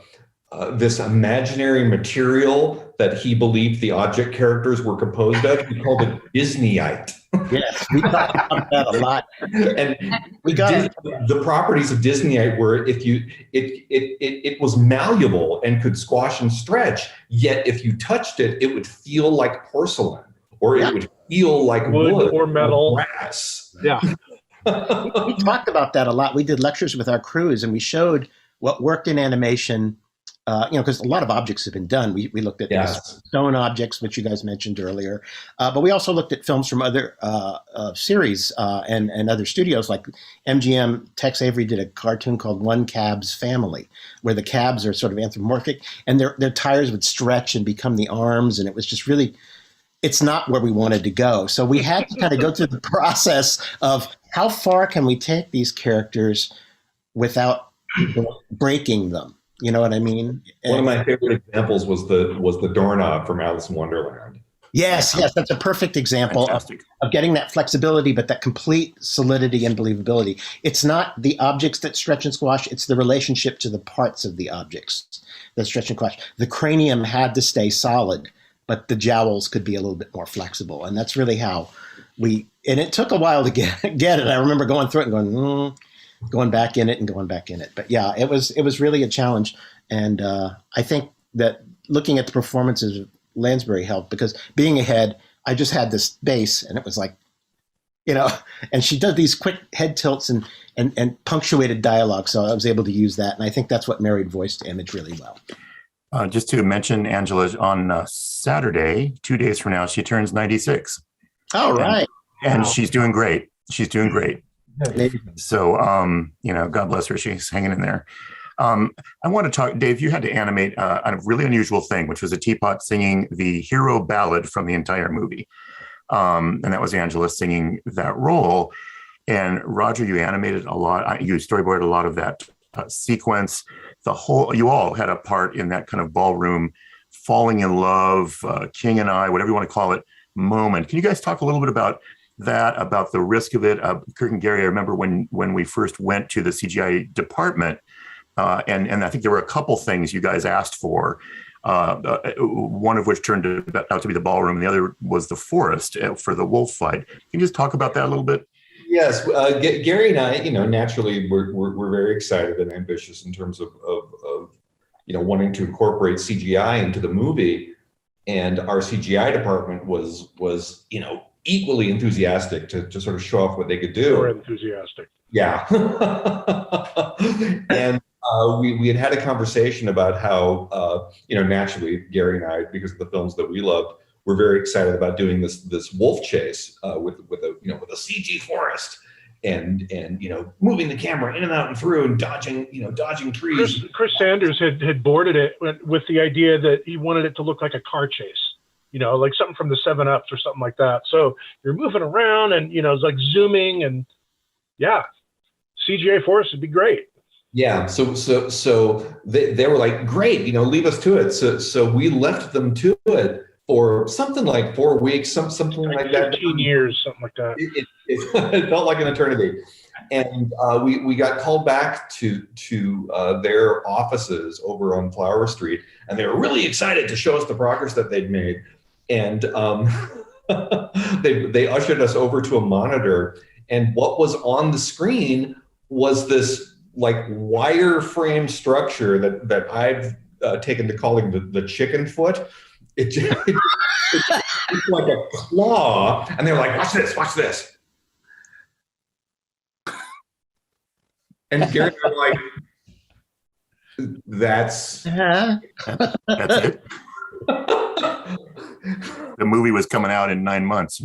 Speaker 4: this imaginary material that he believed the object characters were composed of. He called it Disneyite.
Speaker 9: Yes, we talked about that a lot.
Speaker 4: And
Speaker 9: we got
Speaker 4: the properties of Disneyite were, if you it was malleable and could squash and stretch, yet if you touched it, it would feel like porcelain, or it would feel like wood
Speaker 5: or metal,
Speaker 4: or brass.
Speaker 5: Yeah.
Speaker 9: We talked about that a lot. We did lectures with our crews, and we showed what worked in animation. Because a lot of objects have been done. We looked at stone objects, which you guys mentioned earlier, but we also looked at films from other series and other studios, like MGM. Tex Avery did a cartoon called One Cab's Family, where the cabs are sort of anthropomorphic, and their tires would stretch and become the arms, and it was just really, it's not where we wanted to go. So we had to kind of go through the process of how far can we take these characters without breaking them. You know what I mean?
Speaker 4: One of my favorite examples was the doorknob from Alice in Wonderland.
Speaker 9: Yes, that's a perfect example of getting that flexibility, but that complete solidity and believability. It's not the objects that stretch and squash, it's the relationship to the parts of the objects that stretch and squash. The cranium had to stay solid, but the jowls could be a little bit more flexible. And that's really how and it took a while to get it. I remember going through it and going back in it and going back in it. But yeah, it was really a challenge. And I think that looking at the performances of Lansbury helped, because being ahead, I just had this base, and it was like, and she does these quick head tilts and punctuated dialogue. So I was able to use that. And I think that's what married voice to image really well.
Speaker 2: Just to mention, Angela, on Saturday, 2 days from now, she turns 96.
Speaker 9: All right.
Speaker 2: And she's doing great. She's doing great.
Speaker 9: Maybe.
Speaker 2: So, God bless her. She's hanging in there. I want to talk, Dave, you had to animate a really unusual thing, which was a teapot singing the hero ballad from the entire movie. And that was Angela singing that role. And Roger, you animated a lot. You storyboarded a lot of that sequence. You all had a part in that kind of ballroom, falling in love, King and I, whatever you want to call it, moment. Can you guys talk a little bit about that, about the risk of it? Kirk and Gary, I remember when we first went to the CGI department, and I think there were a couple things you guys asked for, one of which turned out to be the ballroom, and the other was the forest for the wolf fight. Can you just talk about that a little bit?
Speaker 4: Yes, Gary and I, naturally we're very excited and ambitious in terms of wanting to incorporate CGI into the movie, and our CGI department was equally enthusiastic to sort of show off what they could do.
Speaker 5: More enthusiastic.
Speaker 4: Yeah. And we had a conversation about how, naturally, Gary and I, because of the films that we loved, we're very excited about doing this wolf chase with a CG forest and moving the camera in and out and through and dodging trees.
Speaker 5: Chris Sanders had boarded it with the idea that he wanted it to look like a car chase. Like something from the 7-Ups or something like that. So you're moving around and, it's like zooming and yeah, CGI forest would be great.
Speaker 4: Yeah. So they were like, great, leave us to it. So we left them to it for something like 4 weeks, something like that.
Speaker 5: 15 years, something like that.
Speaker 4: It felt like an eternity. And we got called back to their offices over on Flower Street, and they were really excited to show us the progress that they'd made. And they ushered us over to a monitor, and what was on the screen was this like wireframe structure that I've taken to calling the chicken foot. It's like a claw, and they're like, watch this. And Gary and I were like, that's
Speaker 2: it. The movie was coming out in 9 months.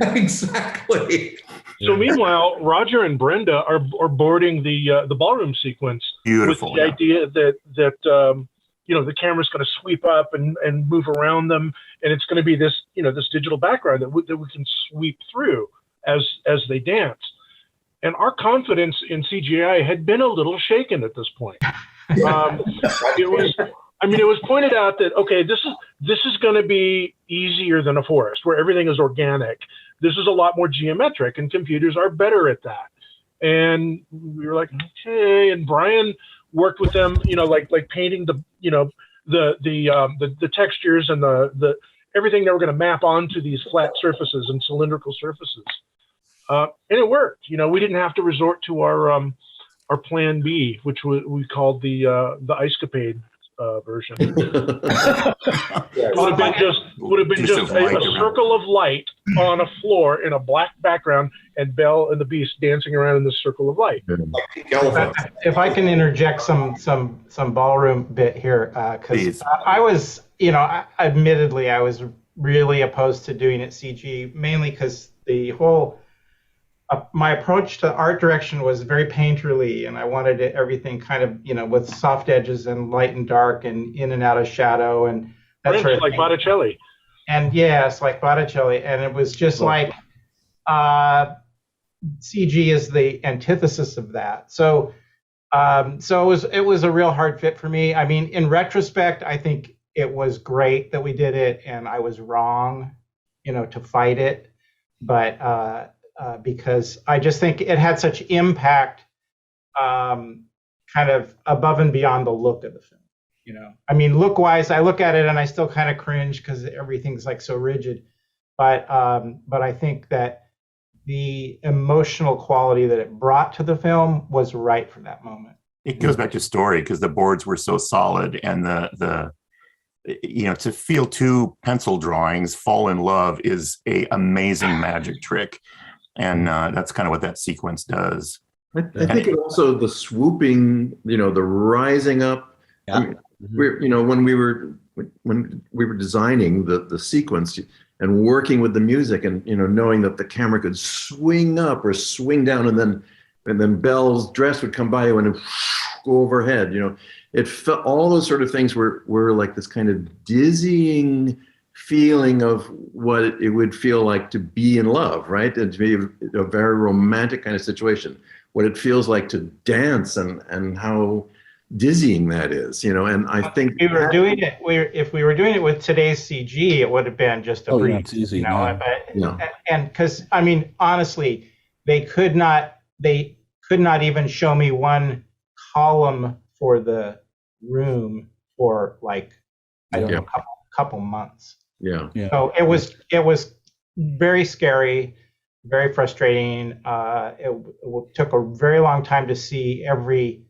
Speaker 4: Exactly.
Speaker 5: So meanwhile, Roger and Brenda are boarding the ballroom sequence.
Speaker 2: Beautiful.
Speaker 5: With the idea that the camera's going to sweep up and move around them, and it's going to be this this digital background that we can sweep through as they dance. And our confidence in CGI had been a little shaken at this point. It was pointed out that, okay, this is going to be easier than a forest where everything is organic. This is a lot more geometric, and computers are better at that. And we were like, okay. And Brian worked with them, like painting the textures and the everything that we're going to map onto these flat surfaces and cylindrical surfaces. And it worked. We didn't have to resort to our plan B, which we called the Icecapade version. Would have been just a circle of light on a floor in a black background, and Belle and the Beast dancing around in this circle of light.
Speaker 6: If I can interject some ballroom bit here, because I was, admittedly, I was really opposed to doing it CG, mainly because the whole my approach to art direction was very painterly, and I wanted everything kind of, with soft edges and light and dark and in and out of shadow and that sort of
Speaker 5: like
Speaker 6: thing.
Speaker 5: Botticelli.
Speaker 6: And yes, like Botticelli. And it was just like CG is the antithesis of that. So it was a real hard fit for me. I mean, in retrospect, I think it was great that we did it, and I was wrong, to fight it. But because I just think it had such impact, kind of above and beyond the look of the film. I mean, look-wise, I look at it and I still kind of cringe because everything's like so rigid. But I think that the emotional quality that it brought to the film was right for that moment.
Speaker 2: It goes back to story, because the boards were so solid, and the to feel two pencil drawings fall in love is a amazing magic trick. And that's kind of what that sequence does.
Speaker 7: I think it also the swooping, the rising up.
Speaker 9: Yeah.
Speaker 7: I mean, when we were designing the sequence and working with the music, and knowing that the camera could swing up or swing down, and then Belle's dress would come by you and go overhead. It felt, all those sort of things were like this kind of dizzying feeling of what it would feel like to be in love, right? And to be a very romantic kind of situation, what it feels like to dance, and how dizzying that is, and I think
Speaker 6: we were doing it. If we were doing it with today's CG, it would have been just a breeze.
Speaker 3: It's easy,
Speaker 6: And because honestly, they could not even show me one column for the room for like I don't know, couple months.
Speaker 7: Yeah.
Speaker 6: So it was very scary, very frustrating. It took a very long time to see every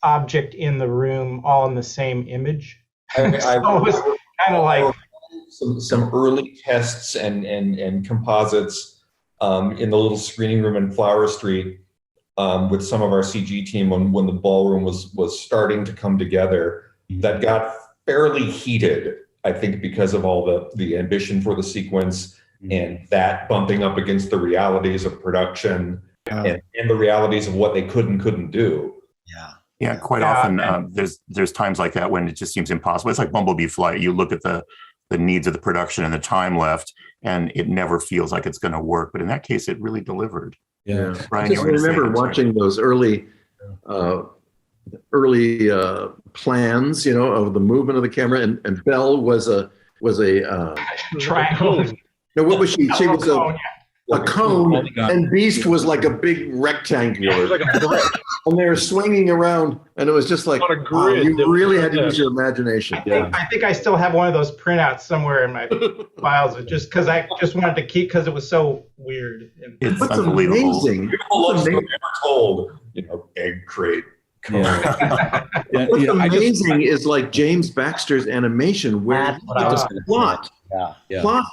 Speaker 6: object in the room all in the same image.
Speaker 4: So it was
Speaker 6: kind of like
Speaker 4: some early tests and composites in the little screening room in Flower Street with some of our CG team when the ballroom was starting to come together. That got fairly heated, I think, because of all the ambition for the sequence and that bumping up against the realities of production and the realities of what they could and couldn't do.
Speaker 2: Yeah, quite often there's times like that when it just seems impossible. It's like Bumblebee Flight. You look at the needs of the production and the time left, and it never feels like it's going to work. But in that case, it really delivered.
Speaker 7: Yeah,
Speaker 2: Brian,
Speaker 7: I remember watching those early plans, of the movement of the camera, and Belle was a
Speaker 6: triangle.
Speaker 7: No, what was she? She was a cone, and Beast was like a big rectangular.
Speaker 5: It was like a brick.
Speaker 7: And they were swinging around, and it was just like,
Speaker 5: On a grid.
Speaker 7: you really had to use your imagination.
Speaker 6: I think I still have one of those printouts somewhere in my files, just because I just wanted to keep, because it was so weird.
Speaker 2: It's
Speaker 7: What's
Speaker 2: unbelievable.
Speaker 7: amazing?
Speaker 4: What's never told, egg crate.
Speaker 7: What's amazing is like James Baxter's animation, where he plot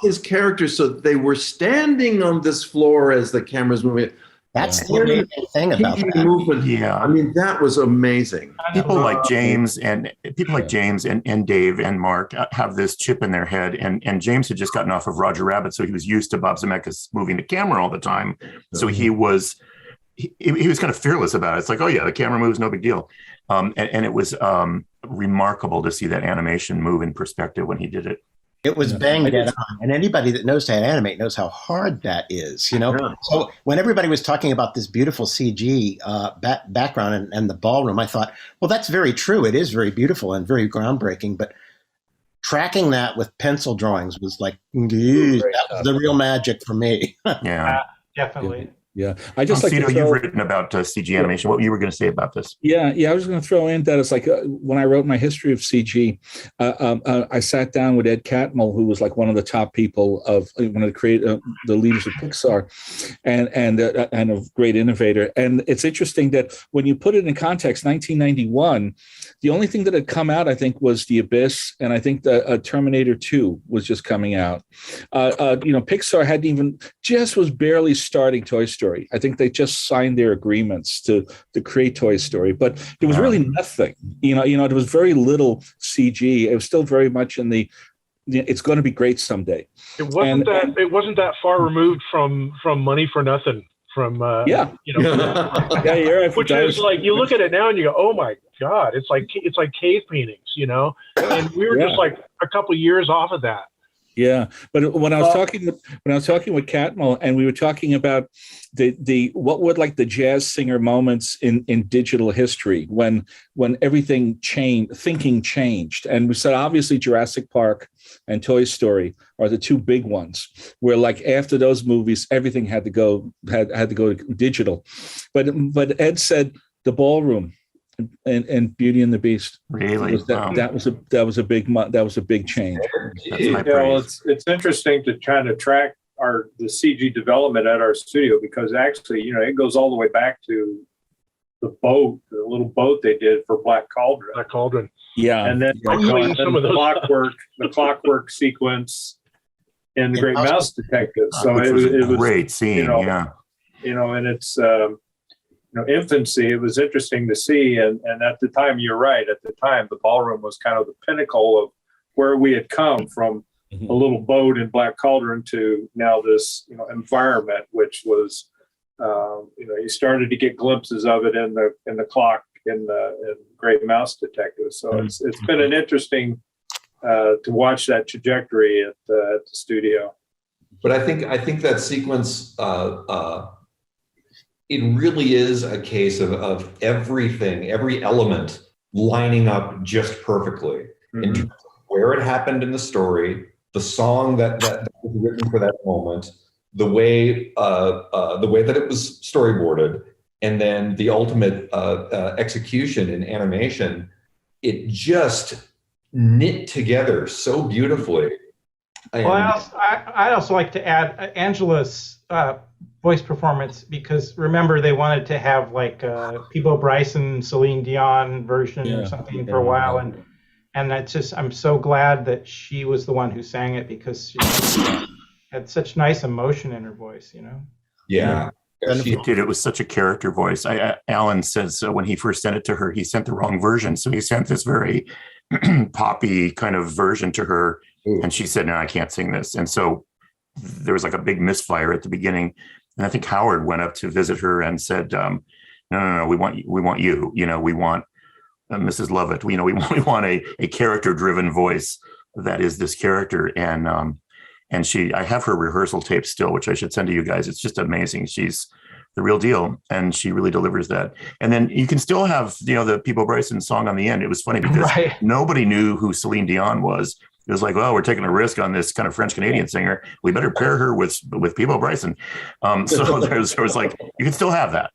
Speaker 7: his characters so that they were standing on this floor as the camera's moving.
Speaker 9: That's the amazing thing about that.
Speaker 7: Movement. Yeah, I mean, that was amazing.
Speaker 2: People like James and Dave and Mark have this chip in their head, and James had just gotten off of Roger Rabbit, so he was used to Bob Zemeckis moving the camera all the time. So he was kind of fearless about it. It's like, oh yeah, the camera moves, no big deal. And it was remarkable to see that animation move in perspective when he did it.
Speaker 9: It was bang dead on, and anybody that knows how to animate knows how hard that is.
Speaker 7: Yeah.
Speaker 9: So when everybody was talking about this beautiful CG background and the ballroom, I thought, well, that's very true. It is very beautiful and very groundbreaking. But tracking that with pencil drawings was like, that was the real magic for me.
Speaker 2: Yeah,
Speaker 6: definitely.
Speaker 3: Yeah, I just like
Speaker 2: you've written about CG animation. What you were going to say about this?
Speaker 3: Yeah, I was going to throw in that it's like when I wrote my history of CG, I sat down with Ed Catmull, who was like one of the top people of one of the leaders of Pixar, and a great innovator. And it's interesting that when you put it in context, 1991, the only thing that had come out, I think, was The Abyss, and I think the Terminator 2 was just coming out. Pixar was barely starting Toy Story. I think they just signed their agreements to create Toy Story, but it was really nothing. There was very little CG. It was still very much in the it's going to be great someday.
Speaker 5: It wasn't that far removed from Money for Nothing. You're right. Which is like, you look at it now and you go, oh my God, it's like cave paintings, and we were just like a couple of years off of that.
Speaker 3: Yeah, but when I was talking with Catmull, and we were talking about what would like the jazz singer moments in digital history when everything thinking changed, and we said obviously Jurassic Park and Toy Story are the two big ones, where like after those movies everything had to go digital, but Ed said the ballroom and Beauty and the Beast.
Speaker 2: Really?
Speaker 3: That was a big change.
Speaker 8: It's interesting to try to track the CG development at our studio, because actually, it goes all the way back to the little boat they did for Black Cauldron.
Speaker 3: Yeah.
Speaker 8: And then the clockwork sequence in The Great Mouse Detective. So it was a
Speaker 2: great scene.
Speaker 8: And it's infancy. It was interesting to see, and at the time, you're right. At the time, the ballroom was kind of the pinnacle of where we had come from. A little boat in Black Cauldron to now this environment, which was you started to get glimpses of it in the clock in Great Mouse Detective. So it's been an interesting to watch that trajectory at the studio.
Speaker 4: But I think that sequence it really is a case of everything, every element lining up just perfectly in terms of where it happened in the story, the song that was written for that moment, the way that it was storyboarded, and then the ultimate execution in animation. It just knit together so beautifully.
Speaker 6: Well, I also like to add Angela's voice performance, because remember they wanted to have like Peebo Bryson, Celine Dion version or something for a while, and that's just, I'm so glad that she was the one who sang it, because she had such nice emotion in her voice, you know.
Speaker 4: Yeah.
Speaker 2: She did. It was such a character voice. Alan says when he first sent it to her, he sent the wrong version. So he sent this very poppy kind of version to her. And she said, no, I can't sing this. And so there was like a big misfire at the beginning. And I think Howard went up to visit her and said, no, we want you, you know, we want Mrs. Lovett. You know, we want a character driven voice that is this character. And I have her rehearsal tape still, which I should send to you guys. It's just amazing. She's the real deal, and she really delivers that. And then you can still have, you know, the Peebo Bryson song on the end. It was funny because nobody knew who Celine Dion was. It was like, well, we're taking a risk on this kind of French Canadian singer. We better pair her with Peebo Bryson. So there was like, you can still have that.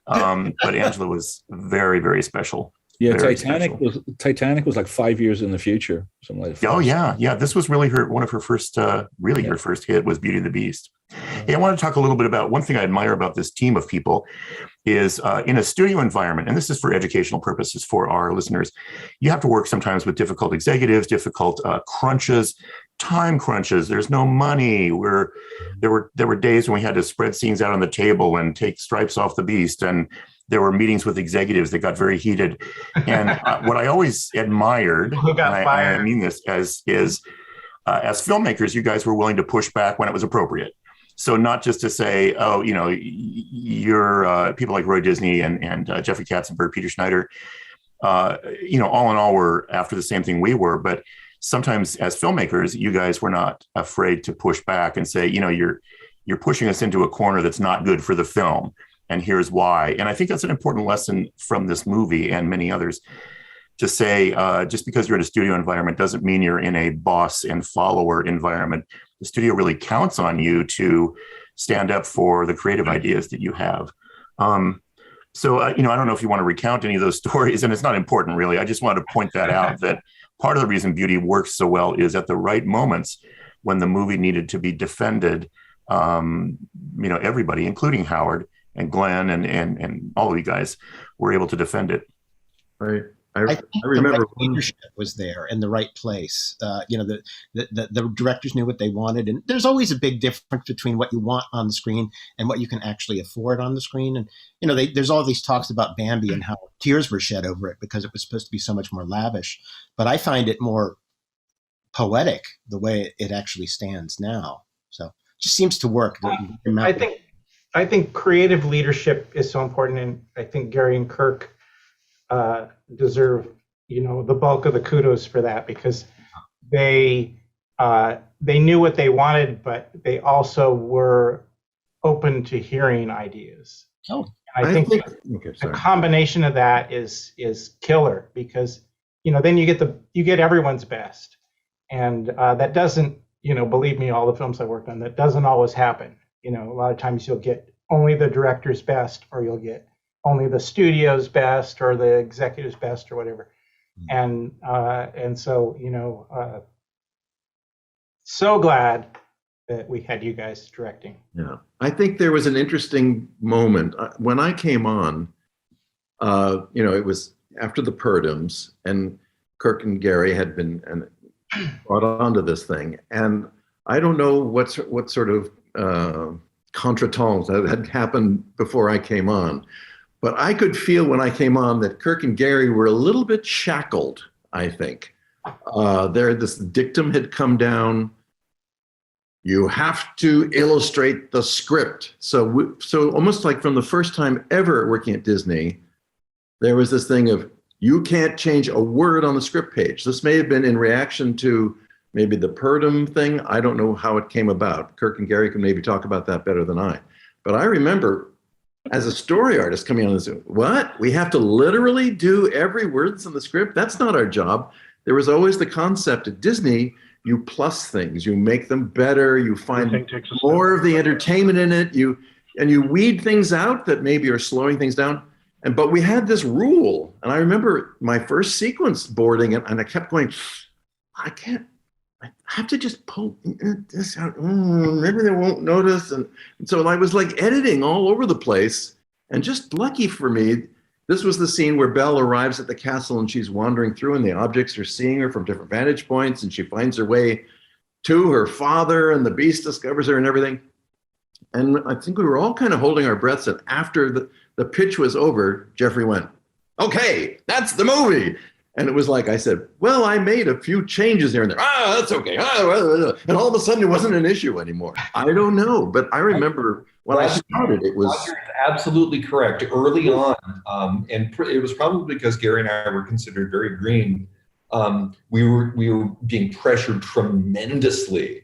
Speaker 2: But Angela was very, very special.
Speaker 3: Yeah, Titanic was like 5 years in the future, something like that.
Speaker 2: Oh yeah. This was really her first, her first hit was Beauty and the Beast. Hey, I want to talk a little bit about one thing I admire about this team of people is in a studio environment, and this is for educational purposes for our listeners. You have to work sometimes with difficult executives, difficult crunches, time crunches. There's no money. There were days when we had to spread scenes out on the table and take stripes off the beast, and there were meetings with executives that got very heated. And what I always admired, I mean this as filmmakers, you guys were willing to push back when it was appropriate. So not just to say, oh, you know, you're people like Roy Disney and Jeffrey Katzenberg, Peter Schneider, you know, all in all were after the same thing we were. But sometimes as filmmakers, you guys were not afraid to push back and say, you know, you're pushing us into a corner that's not good for the film. And here's why. And I think that's an important lesson from this movie and many others, to say just because you're in a studio environment doesn't mean you're in a boss and follower environment. The studio really counts on you to stand up for the creative ideas that you have. So, you know, I don't know if you want to recount any of those stories, and it's not important really. I just wanted to point that out, that part of the reason Beauty works so well is at the right moments when the movie needed to be defended, you know, everybody, including Howard and Glenn and all of you guys, were able to defend it.
Speaker 7: Right.
Speaker 9: I think
Speaker 7: I remember
Speaker 9: the right leadership was there in the right place. You know, the directors knew what they wanted, and there's always a big difference between what you want on the screen and what you can actually afford on the screen. And you know, there's all these talks about Bambi and how tears were shed over it because it was supposed to be so much more lavish. But I find it more poetic the way it actually stands now. So it just seems to work.
Speaker 6: I think creative leadership is so important, and I think Gary and Kirk deserve, you know, the bulk of the kudos for that, because they knew what they wanted, but they also were open to hearing ideas.
Speaker 9: Oh,
Speaker 6: I think the combination of that is killer, because you know, then you get everyone's best, and that doesn't, you know, believe me, all the films I worked on, that doesn't always happen. You know, a lot of times you'll get only the director's best, or you'll get only the studio's best, or the executive's best, or whatever. And so, you know, so glad that we had you guys directing.
Speaker 7: Yeah, I think there was an interesting moment when I came on. You know, it was after the Purdums, and Kirk and Gary had been brought onto this thing, and I don't know what sort of contretemps that had happened before I came on. But I could feel when I came on that Kirk and Gary were a little bit shackled, I think. This dictum had come down. You have to illustrate the script. So almost like from the first time ever working at Disney, there was this thing of, you can't change a word on the script page. This may have been in reaction to maybe the Purdom thing. I don't know how it came about. Kirk and Gary can maybe talk about that better than I. But I remember as a story artist coming on this, what? We have to literally do every word that's in the script? That's not our job. There was always the concept at Disney, you plus things, you make them better, you find more of the entertainment in it, you weed things out that maybe are slowing things down. But we had this rule, and I remember my first sequence boarding it, and I kept going, I have to just pull this out. Maybe they won't notice. And so I was like editing all over the place. And just lucky for me, this was the scene where Belle arrives at the castle and she's wandering through and the objects are seeing her from different vantage points. And she finds her way to her father and the beast discovers her and everything. And I think we were all kind of holding our breaths. And after the pitch was over, Jeffrey went, okay, that's the movie. And it was like I said, well, I made a few changes here and there. That's okay. And all of a sudden it wasn't an issue anymore. I don't know. But I remember when I started, it was.
Speaker 4: Roger is absolutely correct. Early on, and it was probably because Gary and I were considered very green, we were being pressured tremendously.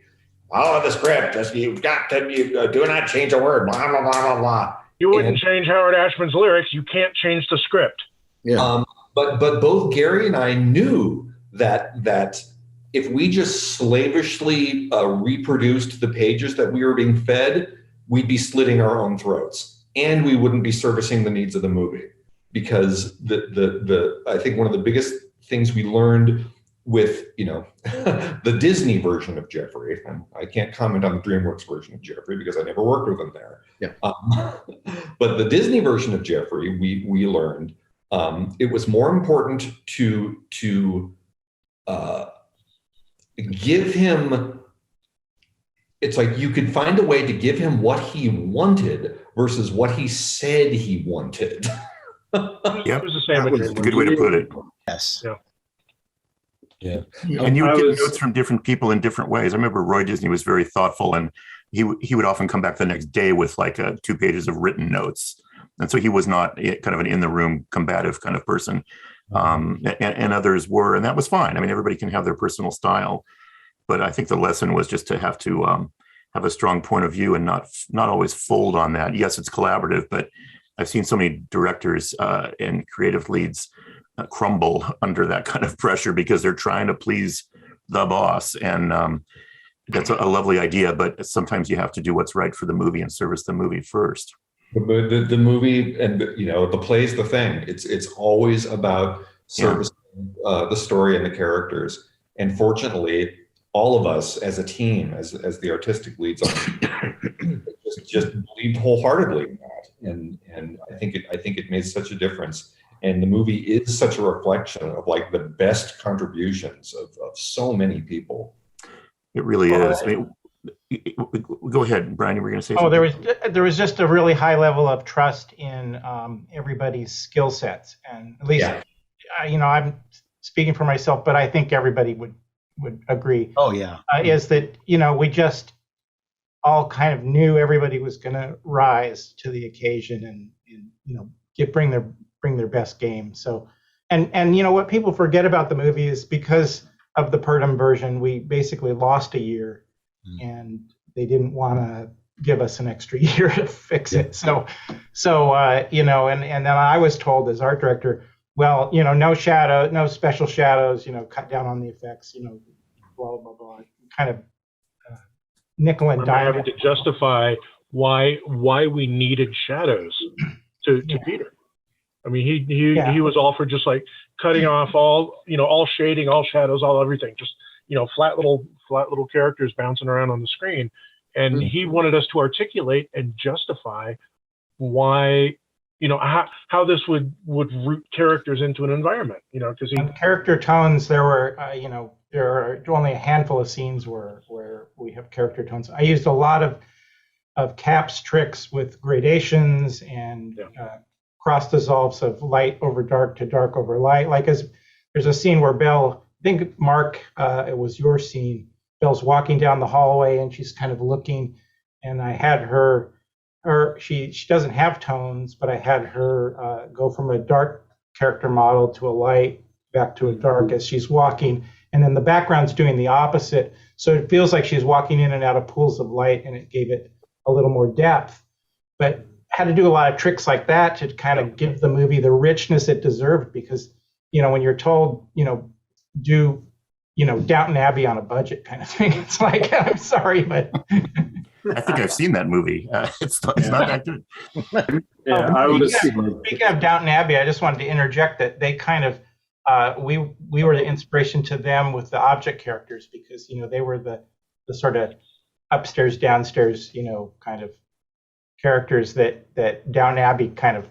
Speaker 4: Follow the script. You've got to, do not change a word, blah, blah, blah, blah, blah.
Speaker 5: You wouldn't change Howard Ashman's lyrics. You can't change the script.
Speaker 7: Yeah.
Speaker 4: But both Gary and I knew that if we just slavishly reproduced the pages that we were being fed, we'd be slitting our own throats, and we wouldn't be servicing the needs of the movie. Because I think one of the biggest things we learned with the Disney version of Jeffrey, and I can't comment on the DreamWorks version of Jeffrey because I never worked with him there.
Speaker 7: Yeah.
Speaker 4: But the Disney version of Jeffrey, we learned. It was more important to give him. It's like you could find a way to give him what he wanted versus what he said he wanted.
Speaker 2: Yeah,
Speaker 5: It was the same.
Speaker 2: that was a good way to put it.
Speaker 9: Yes.
Speaker 3: Yeah.
Speaker 2: And you would get notes from different people in different ways. I remember Roy Disney was very thoughtful, and he would often come back the next day with like 2 pages of written notes. And so he was not kind of an in-the-room combative kind of person, and others were, and that was fine. I mean, everybody can have their personal style, but I think the lesson was just to have a strong point of view and not always fold on that. Yes, it's collaborative, but I've seen so many directors and creative leads crumble under that kind of pressure because they're trying to please the boss, and that's a lovely idea, but sometimes you have to do what's right for the movie and service the movie first.
Speaker 4: The movie and the play's the thing. It's always about servicing the story and the characters. And fortunately, all of us as a team, as the artistic leads, just believed wholeheartedly in that. And I think it made such a difference. And the movie is such a reflection of like the best contributions of so many people.
Speaker 2: It really is. I mean, go ahead, Brian. You were going to say something.
Speaker 6: There was just a really high level of trust in everybody's skill sets, and at least I'm speaking for myself, but I think everybody would agree.
Speaker 9: Oh yeah,
Speaker 6: is that we just all kind of knew everybody was going to rise to the occasion and bring their best game. So and what people forget about the movie is because of the Purdom version, we basically lost a year. And they didn't want to give us an extra year to fix it. So and then I was told as art director, well, no special shadows, cut down on the effects, blah, blah, blah, kind of nickel and dime.
Speaker 5: Having to justify why we needed shadows to Peter. I mean, he was all for just like cutting off all shading, all shadows, all everything, just flat little characters bouncing around on the screen, and he wanted us to articulate and justify why how this would root characters into an environment, because
Speaker 6: character tones. There were there are only a handful of scenes where we have character tones. I used a lot of Cap's tricks with gradations and cross dissolves of light over dark to dark over light. Like there's a scene where Belle, I think Mark, it was your scene. Belle's walking down the hallway and she's kind of looking, and I had her she doesn't have tones, but I had her go from a dark character model to a light back to a dark as she's walking, and then the background's doing the opposite, so it feels like she's walking in and out of pools of light, and it gave it a little more depth. But had to do a lot of tricks like that to kind of give the movie the richness it deserved, because, when you're told, do, Downton Abbey on a budget kind of thing, it's like, I'm sorry, but
Speaker 2: I think I've seen that movie. It's not that good.
Speaker 6: Speaking of Downton Abbey, I just wanted to interject that they kind of, we were the inspiration to them with the object characters, because, they were the sort of upstairs, downstairs, kind of characters that Downton Abbey kind of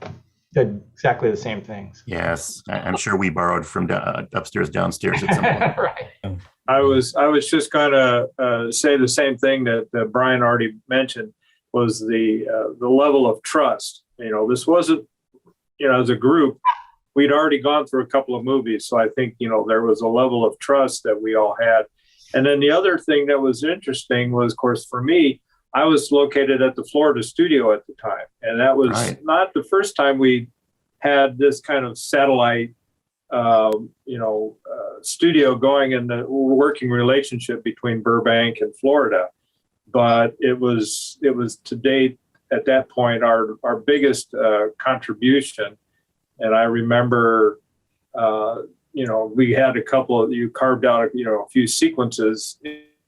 Speaker 6: did exactly the same things.
Speaker 2: Yes, I'm sure we borrowed from upstairs, downstairs at some point.
Speaker 6: Right.
Speaker 8: I was just going to say the same thing that Brian already mentioned, was the level of trust. This wasn't, as a group, we'd already gone through a couple of movies, so I think there was a level of trust that we all had. And then the other thing that was interesting was, of course, for me, I was located at the Florida studio at the time, and that was not the first time we had this kind of satellite studio going in the working relationship between Burbank and Florida. But it was to date at that point our biggest contribution. And I remember, we had you carved out, a few sequences,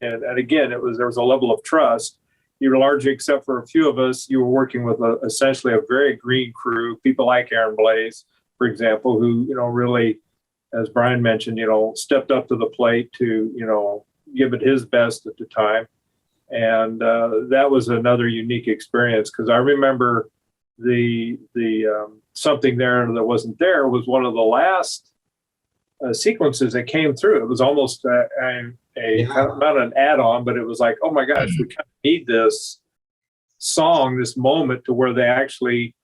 Speaker 8: and again, there was a level of trust. You were largely, except for a few of us, you were working with essentially a very green crew, people like Aaron Blaze, for example, who, really, as Brian mentioned, stepped up to the plate to, give it his best at the time. And that was another unique experience, because I remember the something there that wasn't there was one of the last sequences that came through. It was almost not an add-on, but it was like, oh my gosh, we kind of need this song, this moment, to where they actually,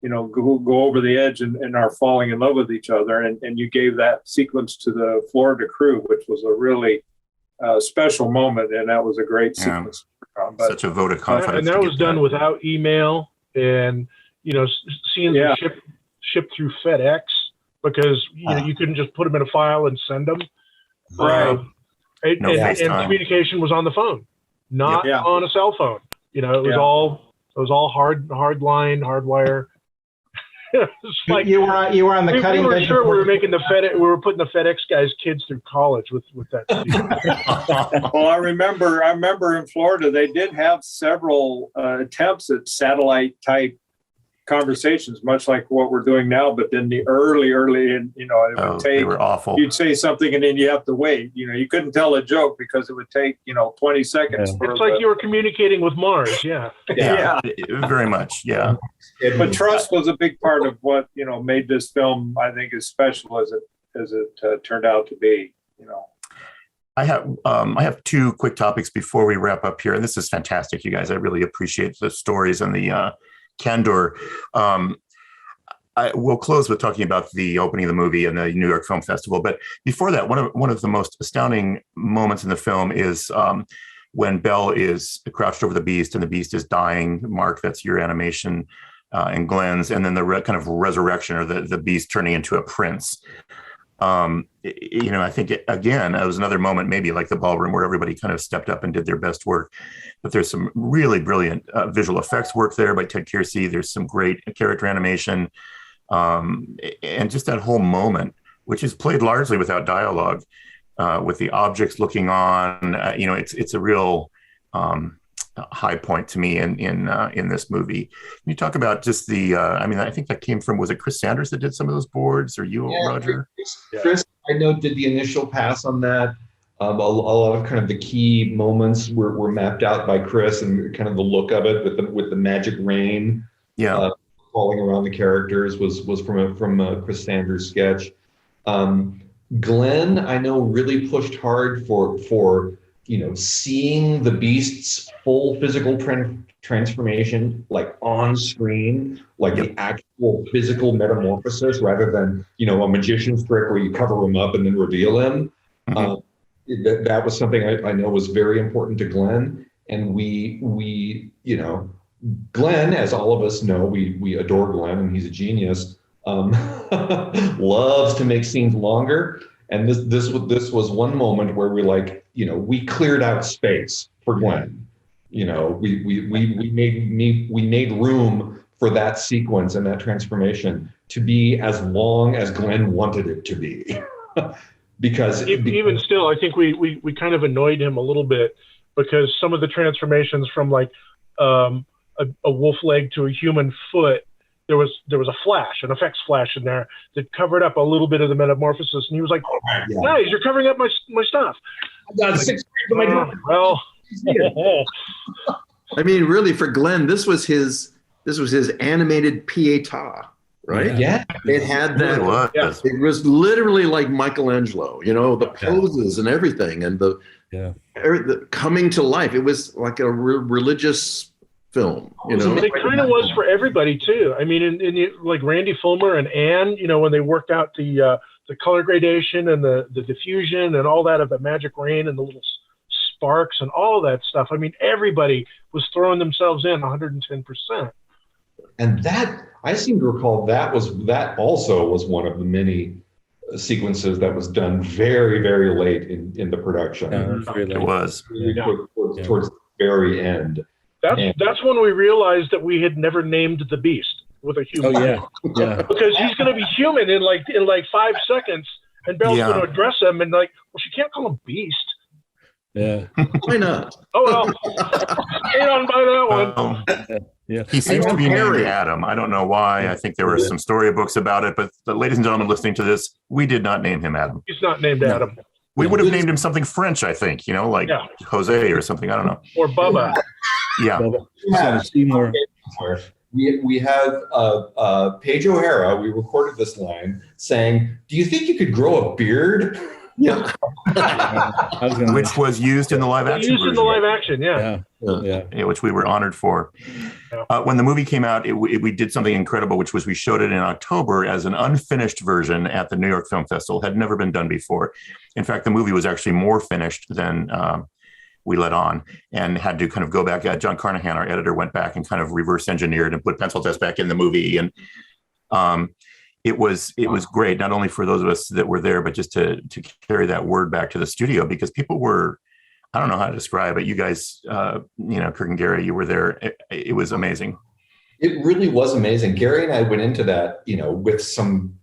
Speaker 8: go over the edge and are falling in love with each other. And you gave that sequence to the Florida crew, which was a really special moment, and that was a great sequence.
Speaker 2: Such a vote of confidence.
Speaker 5: And that was done without email and, seeing them ship through FedEx, because you couldn't just put them in a file and send them.
Speaker 8: Right.
Speaker 5: And communication was on the phone, not on a cell phone. It was all hard line, hard wire. It's like
Speaker 6: you were on the cutting edge.
Speaker 5: We were sure we were making we were putting the FedEx guys' kids through college with that.
Speaker 8: Well, I remember in Florida they did have several attempts at satellite type conversations, much like what we're doing now, but then the early, and it would take,
Speaker 2: they were awful.
Speaker 8: You'd say something and then you have to wait. You couldn't tell a joke because it would take 20 seconds.
Speaker 5: It's like you were communicating with Mars. Yeah,
Speaker 2: very much. Yeah,
Speaker 8: but trust was a big part of what made this film, I think, as special as it turned out to be.
Speaker 2: I have two quick topics before we wrap up here, and this is fantastic, you guys. I really appreciate the stories and the candor. We'll close with talking about the opening of the movie and the New York Film Festival. But before that, one of the most astounding moments in the film is when Belle is crouched over the Beast and the Beast is dying. Mark, that's your animation, and Glenn's, and then the kind of resurrection, or the Beast turning into a prince. I think, again, it was another moment, maybe like the ballroom, where everybody kind of stepped up and did their best work. But there's some really brilliant visual effects work there by Ted Kiersey. There's some great character animation, and just that whole moment, which is played largely without dialogue, with the objects looking on. It's a real high point to me in this movie. Can you talk about just the? I think that came from, was it Chris Sanders that did some of those boards, or you, Roger?
Speaker 4: Chris, I know, did the initial pass on that. A lot of kind of the key moments were mapped out by Chris, and kind of the look of it with the magic rain, falling around the characters was from a Chris Sanders sketch. Glenn, I know, really pushed hard for seeing the Beast's full physical transformation, like on screen, like the actual physical metamorphosis, rather than a magician's trick where you cover him up and then reveal him. Mm-hmm. That was something I know was very important to Glenn, and we Glenn, as all of us know, we adore Glenn, and he's a genius. Loves to make scenes longer, and this was one moment where we cleared out space for Glenn. We made room for that sequence and that transformation to be as long as Glenn wanted it to be. because
Speaker 5: even still, I think we kind of annoyed him a little bit, because some of the transformations from like a wolf leg to a human foot, there was a flash, an effects flash in there that covered up a little bit of the metamorphosis, and he was like, "Guys, you're covering up my stuff."
Speaker 4: I got 6 feet of my drawing.
Speaker 5: Well,
Speaker 7: I mean, really, for Glenn, this was his animated pietà, right?
Speaker 4: Yeah.
Speaker 7: It had that. It was literally like Michelangelo, the poses and everything, and the coming to life. It was like a religious film,
Speaker 5: It kind of was for everybody too. I mean, in like Randy Fulmer and Anne, when they worked out the color gradation and the diffusion and all that of the magic rain and the little sparks and all that stuff. I mean, everybody was throwing themselves in 110%.
Speaker 4: And that, I seem to recall, that also was one of the many sequences that was done very, very late in the production.
Speaker 2: It was
Speaker 4: towards the very end.
Speaker 5: That's when we realized that we had never named the beast with a human.
Speaker 3: Oh yeah.
Speaker 5: Because he's going to be human in like 5 seconds, and Belle's going to address him, and like, well, she can't call him beast.
Speaker 3: Yeah.
Speaker 7: Why not?
Speaker 5: Oh well, stay on by that one.
Speaker 3: Yeah.
Speaker 2: He seems to be named Adam. I don't know why. I think there were some storybooks about it, but ladies and gentlemen listening to this, we did not name him Adam.
Speaker 5: He's not named Adam.
Speaker 2: We would have named him something French, I think, like Jose or something. I don't know.
Speaker 5: Or Bubba.
Speaker 2: Yeah.
Speaker 4: We have Paige O'Hara. We recorded this line saying, "Do you think you could grow a beard?"
Speaker 7: Yeah.
Speaker 2: Which was used in the live action.
Speaker 5: Used in the live action, yeah,
Speaker 2: which we were honored for. When the movie came out, we did something incredible, which was we showed it in October as an unfinished version at the New York Film Festival. Had never been done before. In fact, the movie was actually more finished than we let on, and had to kind of go back. John Carnahan, our editor, went back and kind of reverse engineered and put pencil test back in the movie, and it was great, not only for those of us that were there, but just to carry that word back to the studio, because people were, I don't know how to describe it. You guys, Kirk and Gary, you were there. It was amazing.
Speaker 4: It really was amazing. Gary and I went into that, with some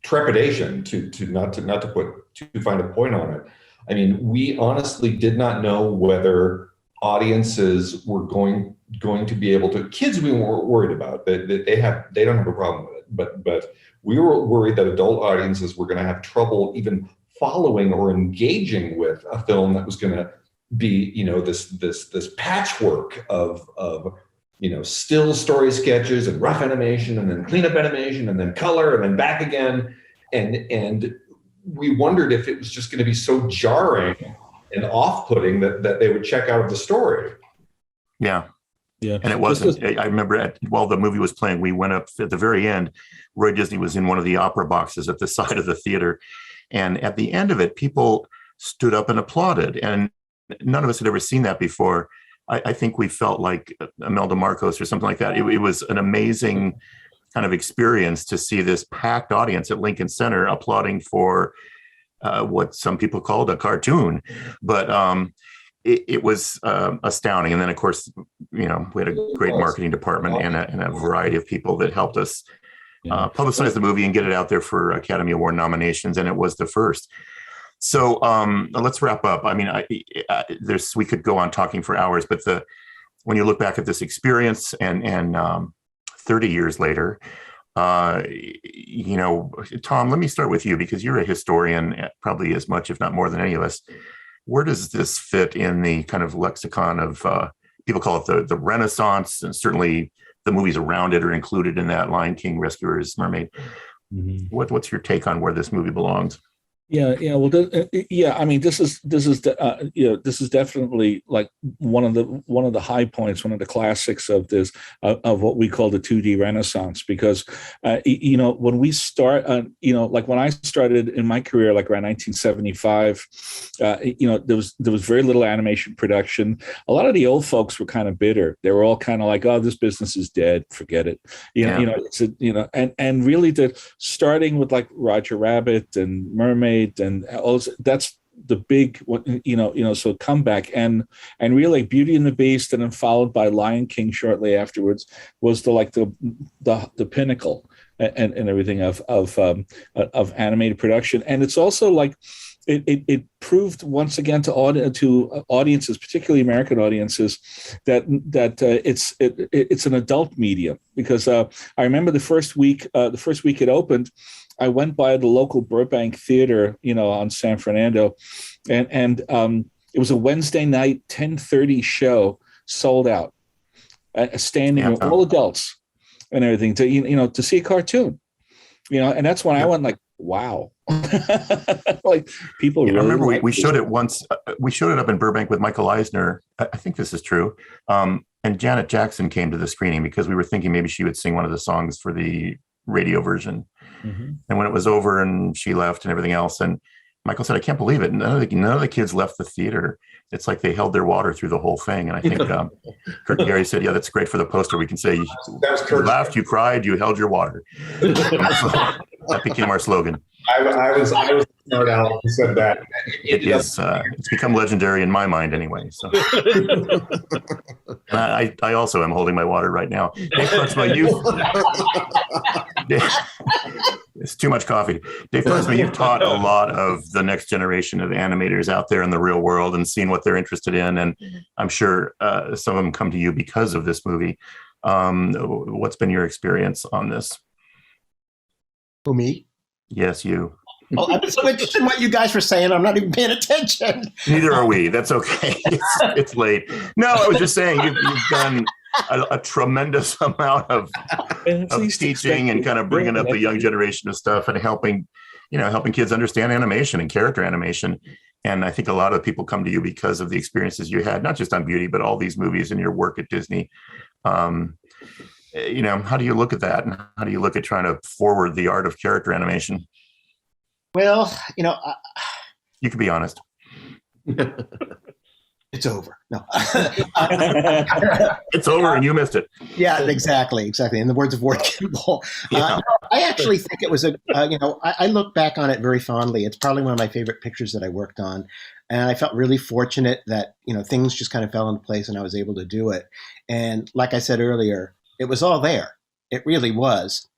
Speaker 4: trepidation to not to put too fine a point on it. I mean, we honestly did not know whether audiences were going to be able to. Kids, we weren't worried about. They don't have a problem with it. But we were worried that adult audiences were going to have trouble even following or engaging with a film that was going to be, this patchwork of still story sketches and rough animation and then cleanup animation and then color and then back again, and we wondered if it was just going to be so jarring and off-putting that they would check out of the story.
Speaker 2: Yeah. And it wasn't. I remember while the movie was playing, we went up at the very end. Roy Disney was in one of the opera boxes at the side of the theater. And at the end of it, people stood up and applauded. And none of us had ever seen that before. I think we felt like Imelda Marcos or something like that. It was an amazing kind of experience to see this packed audience at Lincoln Center applauding for what some people called a cartoon. But it was astounding. And then, of course, we had a great marketing department and a variety of people that helped us publicize the movie and get it out there for Academy Award nominations. And it was the first. So let's wrap up. I mean, we could go on talking for hours, but when you look back at this experience and 30 years later, Tom, let me start with you, because you're a historian, probably as much, if not more than any of us. Where does this fit in the kind of lexicon of, people call it the Renaissance, and certainly the movies around it are included in that: Lion King, Rescuers, Mermaid. Mm-hmm. What's your take on where this movie belongs?
Speaker 3: Yeah. Well, I mean, this is definitely like one of the high points, one of the classics of this of what we call the 2D Renaissance. Because when we start, like when I started in my career, like around 1975, there was very little animation production. A lot of the old folks were kind of bitter. They were all kind of like, "Oh, this business is dead. Forget it." And really, starting with like Roger Rabbit and Mermaid and all, that's big, so comeback, and really Beauty and the Beast, and then followed by Lion King shortly afterwards, was the pinnacle and everything of animated production. And it's also like it proved once again to audiences, particularly American audiences, that it's an adult medium. Because I remember the first week it opened, I went by the local Burbank Theater, on San Fernando, and it was a Wednesday night 10:30 show, sold out, standing room, all adults and everything, to see a cartoon, and that's when I went like, wow. Like people really,
Speaker 2: I remember we showed it once. We showed it up in Burbank with Michael Eisner. I think this is true. And Janet Jackson came to the screening because we were thinking maybe she would sing one of the songs for the radio version. Mm-hmm. And when it was over and she left and everything else, and Michael said, I can't believe it. None of the kids left the theater. It's like they held their water through the whole thing. And I think Kirk Gary said, yeah, that's great for the poster. We can say you laughed, you cried, you held your water. That became our slogan.
Speaker 4: I was smart aleck who said that.
Speaker 2: It's become legendary in my mind anyway. So I also am holding my water right now. Dave Kurtzman, it's too much coffee. Dave Kurtzman, you've taught a lot of the next generation of animators out there in the real world and seen what they're interested in. And I'm sure some of them come to you because of this movie. What's been your experience on this?
Speaker 9: For me?
Speaker 2: Yes, you.
Speaker 9: Oh, I'm so interested in what you guys were saying. I'm not even paying attention.
Speaker 2: Neither are we. That's okay. It's late. No, I was just saying you've done a tremendous amount of teaching and kind of bringing up the young generation of stuff and helping kids understand animation and character animation. And I think a lot of people come to you because of the experiences you had, not just on Beauty, but all these movies and your work at Disney. How do you look at that, and how do you look at trying to forward the art of character animation?
Speaker 9: Well,
Speaker 2: you can be honest.
Speaker 9: It's over. No,
Speaker 2: it's over, and you missed it.
Speaker 9: Yeah, exactly. In the words of Ward Kimball, I actually think it was I look back on it very fondly. It's probably one of my favorite pictures that I worked on, and I felt really fortunate that things just kind of fell into place, and I was able to do it. And like I said earlier, it was all there. It really was.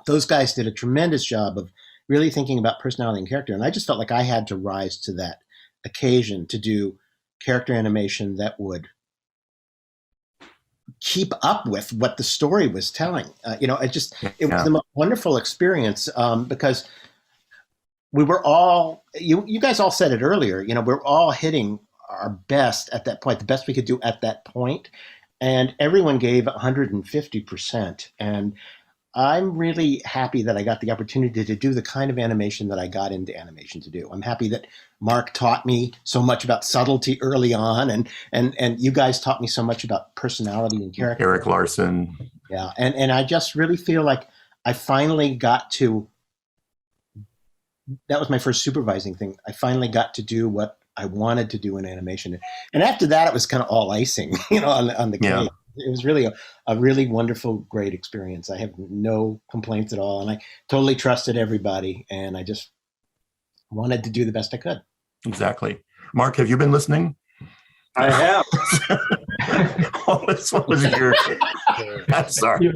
Speaker 9: Those guys did a tremendous job of really thinking about personality and character. And I just felt like I had to rise to that occasion to do character animation that would keep up with what the story was telling. It was the most wonderful experience because we were all, you guys all said it earlier, we're all hitting our best at that point, the best we could do at that point. And everyone gave 150%. And I'm really happy that I got the opportunity to do the kind of animation that I got into animation to do. I'm happy that Mark taught me so much about subtlety early on, and you guys taught me so much about personality and character.
Speaker 2: Eric Larson.
Speaker 9: Yeah, and I just really feel like I finally got to, that was my first supervising thing. I finally got to do what I wanted to do in animation. And after that, it was kind of all icing, on the cake. Yeah. It was really a really wonderful, great experience. I have no complaints at all. And I totally trusted everybody. And I just wanted to do the best I could.
Speaker 2: Exactly. Mark, have you been listening?
Speaker 8: I have.
Speaker 2: What was your... I'm sorry.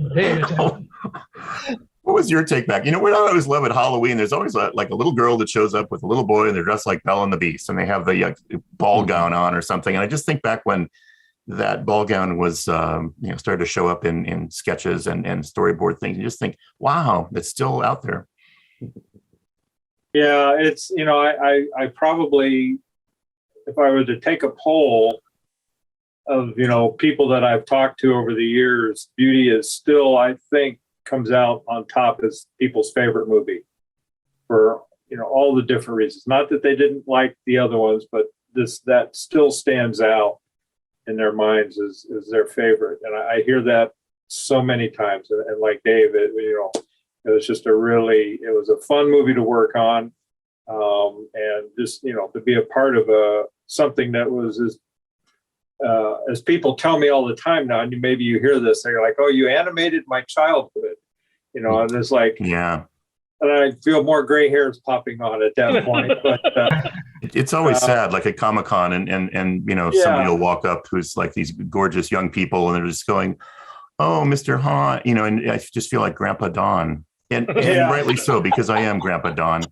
Speaker 2: What was your take back? What I always love at Halloween, there's always a little girl that shows up with a little boy and they're dressed like Belle and the Beast and they have the ball gown on or something. And I just think back when that ball gown was, started to show up in sketches and storyboard things. You just think, wow, it's still out there.
Speaker 8: Yeah, it's, I probably, if I were to take a poll of, people that I've talked to over the years, Beauty is still, I think, comes out on top as people's favorite movie for all the different reasons. Not that they didn't like the other ones, but that still stands out in their minds as their favorite. And I hear that so many times. And like Dave, it was just it was a fun movie to work on, and just to be a part of something that was as people tell me all the time now, and maybe you hear this, they're like, oh, you animated my childhood, and it's like,
Speaker 2: yeah,
Speaker 8: and I feel more gray hairs popping on at that point. But
Speaker 2: it's always sad, like at Comic-Con, and you know, somebody will walk up who's like these gorgeous young people, and they're just going, "Oh, Mr. Hahn," you know, and I just feel like Grandpa Don, and rightly so, because I am Grandpa Don.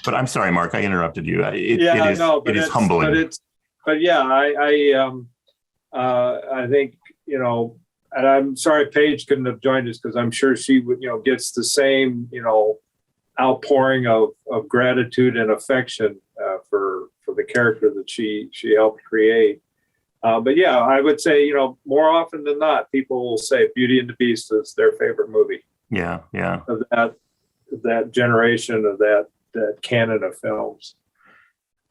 Speaker 2: But I'm sorry, Mark, I interrupted you. It is humbling.
Speaker 8: But yeah, I think, you know, and I'm sorry Paige couldn't have joined us, because I'm sure she would, you know, gets the same, you know, outpouring of gratitude and affection for the character that she helped create. But yeah, I would say, you know, more often than not, people will say Beauty and the Beast is their favorite movie.
Speaker 2: Yeah.
Speaker 8: Of that generation, of that canon of films.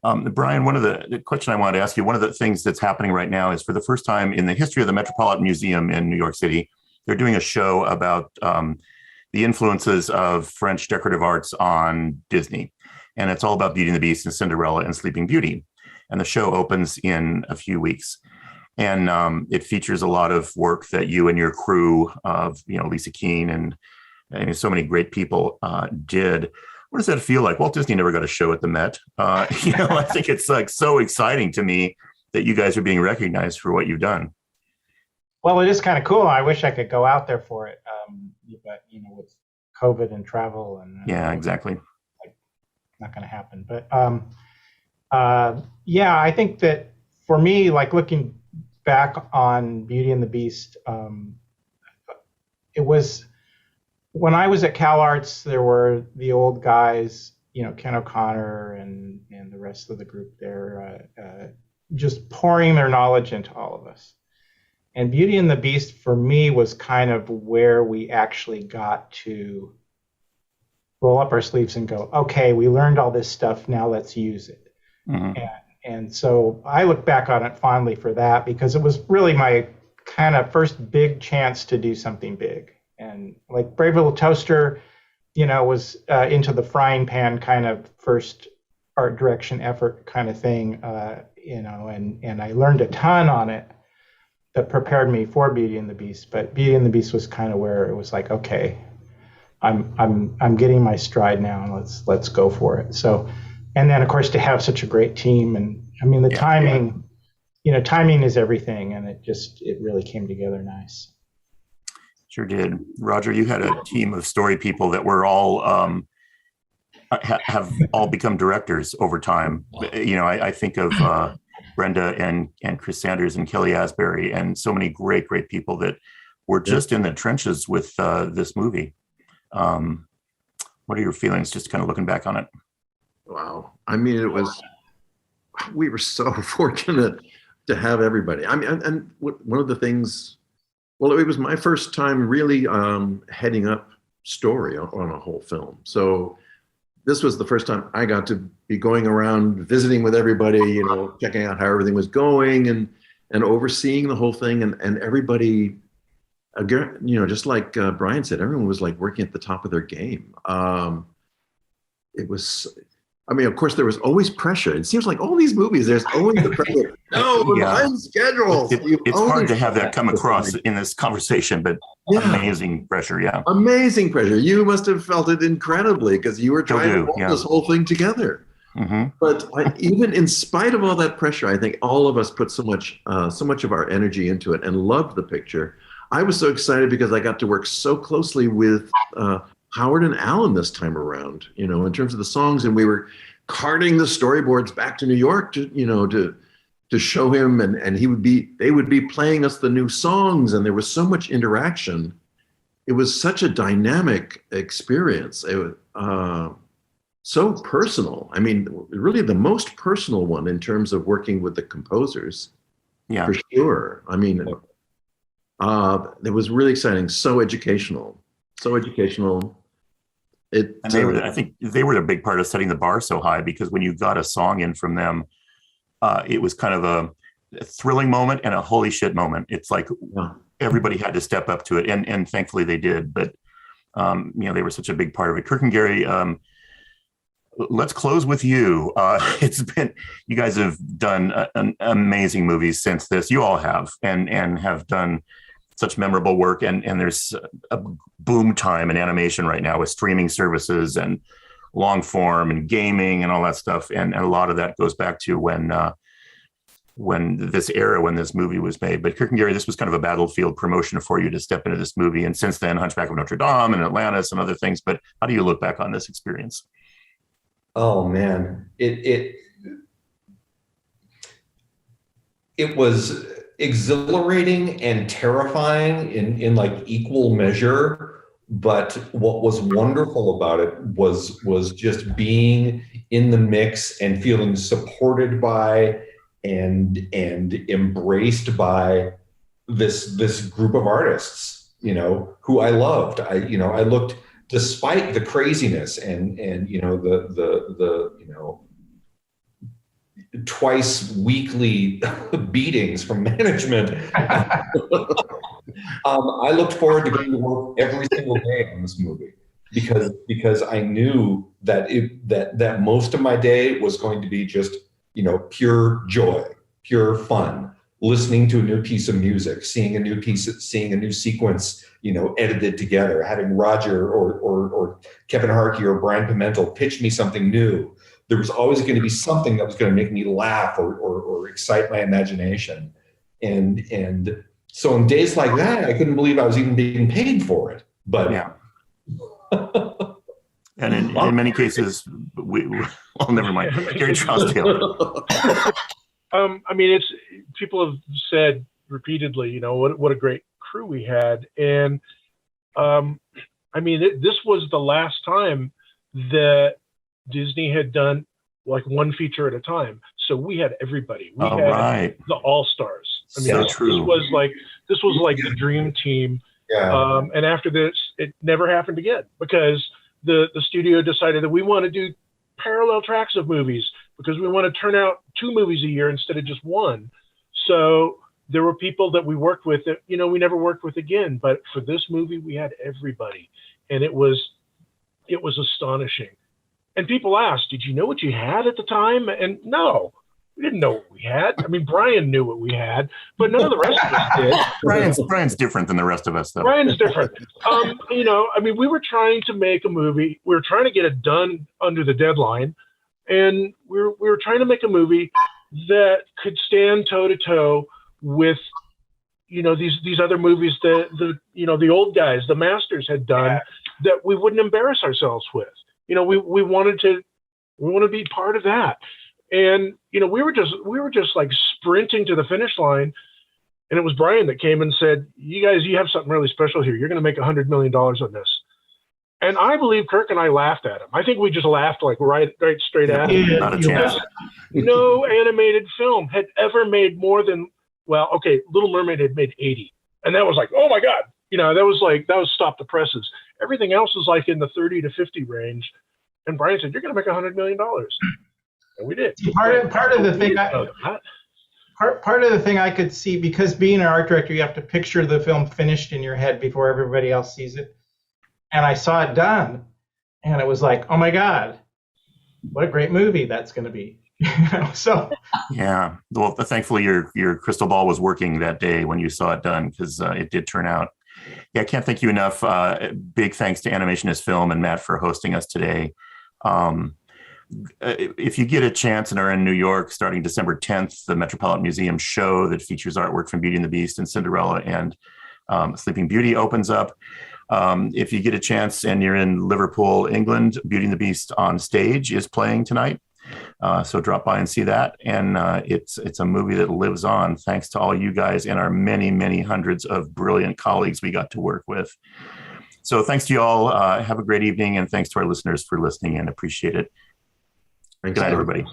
Speaker 2: Brian, one of the question I wanted to ask you, one of the things that's happening right now is, for the first time in the history of the Metropolitan Museum in New York City, they're doing a show about the influences of French decorative arts on Disney. And it's all about Beauty and the Beast and Cinderella and Sleeping Beauty. And the show opens in a few weeks. And it features a lot of work that you and your crew of, you know, Lisa Keene and so many great people did. What does that feel like? Walt Disney never got a show at the Met. You know, I think it's like so exciting to me that you guys are being recognized for what you've done.
Speaker 6: Well, it is kind of cool. I wish I could go out there for it, but you know, with COVID and travel and
Speaker 2: yeah, exactly,
Speaker 6: like, not going to happen. But yeah, I think that for me, like looking back on Beauty and the Beast, it was. When I was at CalArts, there were the old guys, you know, Ken O'Connor and the rest of the group there, just pouring their knowledge into all of us. And Beauty and the Beast, for me, was kind of where we actually got to roll up our sleeves and go, okay, we learned all this stuff, now let's use it. Mm-hmm. And so I look back on it fondly for that, because it was really my kind of first big chance to do something big. And like Brave Little Toaster, you know, was into the frying pan kind of first art direction effort kind of thing, you know, and I learned a ton on it that prepared me for Beauty and the Beast. But Beauty and the Beast was kind of where it was like, okay, I'm getting my stride now, and let's go for it. So, and then of course to have such a great team, and I mean the timing, you know, timing is everything, and it really came together nice.
Speaker 2: Sure did. Roger, you had a team of story people that were all have all become directors over time. You know, I think of Brenda and Chris Sanders and Kelly Asbury and so many great people that were just in the trenches with this movie. What are your feelings just kind of looking back on it?
Speaker 7: Wow. I mean, we were so fortunate to have everybody. I mean, and one of the things, well, it was my first time really heading up story on a whole film. So this was the first time I got to be going around visiting with everybody, you know, checking out how everything was going and overseeing the whole thing. And everybody, again, you know, just like Brian said, everyone was like working at the top of their game. It was, I mean, of course, there was always pressure. It seems like all these movies, there's always the pressure. No, behind schedule.
Speaker 2: It's hard to have that come across in this conversation, but amazing pressure,
Speaker 7: Amazing pressure. You must have felt it incredibly because you were trying to hold this whole thing together. Mm-hmm. But even in spite of all that pressure, I think all of us put so much of our energy into it and loved the picture. I was so excited because I got to work so closely with Howard and Alan this time around, you know, in terms of the songs, and we were carting the storyboards back to New York to show him, and they would be playing us the new songs, and there was so much interaction. It was such a dynamic experience. It was so personal. I mean, really the most personal one in terms of working with the composers, for sure. I mean, it was really exciting. So educational.
Speaker 2: I think they were a big part of setting the bar so high, because when you got a song in from them, it was kind of a thrilling moment and a holy shit moment. It's like everybody had to step up to it, and thankfully they did. But you know, they were such a big part of it. Kirk and Gary, let's close with you. You guys have done amazing movies since this. You all have, and have done such memorable work. And there's a boom time in animation right now with streaming services and long form and gaming and all that stuff. And a lot of that goes back to when this movie was made. But Kirk and Gary, this was kind of a battlefield promotion for you to step into this movie. And since then, Hunchback of Notre Dame and Atlantis and other things. But how do you look back on this experience?
Speaker 4: Oh man, it was exhilarating and terrifying in like equal measure. But what was wonderful about it was just being in the mix and feeling supported by and embraced by this group of artists, who I loved. I looked, despite the craziness and the twice weekly beatings from management. I looked forward to going to work every single day on this movie because I knew that most of my day was going to be just pure joy, pure fun, listening to a new piece of music, seeing a new sequence, edited together, having Roger or Kevin Harkey or Brian Pimentel pitch me something new. There was always going to be something that was going to make me laugh or excite my imagination. And so in days like that, I couldn't believe I was even being paid for it. But
Speaker 2: yeah. And in many cases, never mind. Gary Trousdale.
Speaker 5: It's people have said repeatedly, what a great crew we had, and this was the last time that Disney had done like one feature at a time. So we had everybody. We had the all-stars.
Speaker 2: True.
Speaker 5: This was like the dream team.
Speaker 4: Yeah.
Speaker 5: And after this, it never happened again because the studio decided that we want to do parallel tracks of movies because we want to turn out 2 movies a year instead of just one. So there were people that we worked with that, we never worked with again. But for this movie, we had everybody. And it was astonishing. And people asked, did you know what you had at the time? And no, we didn't know what we had. Brian knew what we had, but none of the rest of us did.
Speaker 2: Brian's different than the rest of us, though.
Speaker 5: Brian's different. We were trying to make a movie. We were trying to get it done under the deadline. And we were trying to make a movie that could stand toe to toe with, these other movies that the old guys, the masters had done that we wouldn't embarrass ourselves with. We wanted to be part of that. And, we were just like sprinting to the finish line. And it was Brian that came and said, you guys, you have something really special here. You're going to make $100 million on this. And I believe Kirk and I laughed at him. I think we just laughed like right straight at him.
Speaker 2: Not a chance.
Speaker 5: No animated film had ever made more than, Little Mermaid had made 80. And that was like, oh my God. That was stop the presses. Everything else was like in the 30 to 50 range. And Brian said, you're going to make $100 million. And we did.
Speaker 6: Part of the thing I could see, because being an art director, you have to picture the film finished in your head before everybody else sees it. And I saw it done, and it was like, oh my God, what a great movie that's going to be. So
Speaker 2: yeah, well, thankfully your crystal ball was working that day when you saw it done, because it did turn out. Yeah, I can't thank you enough. Big thanks to Animation is Film and Matt for hosting us today. If you get a chance and are in New York starting December 10th, the Metropolitan Museum show that features artwork from Beauty and the Beast and Cinderella and Sleeping Beauty opens up. If you get a chance and you're in Liverpool, England, Beauty and the Beast on Stage is playing tonight. So drop by and see that. And it's a movie that lives on thanks to all you guys and our many, many hundreds of brilliant colleagues we got to work with. So thanks to you all. Have a great evening. And thanks to our listeners for listening and appreciate it. Good night, everybody.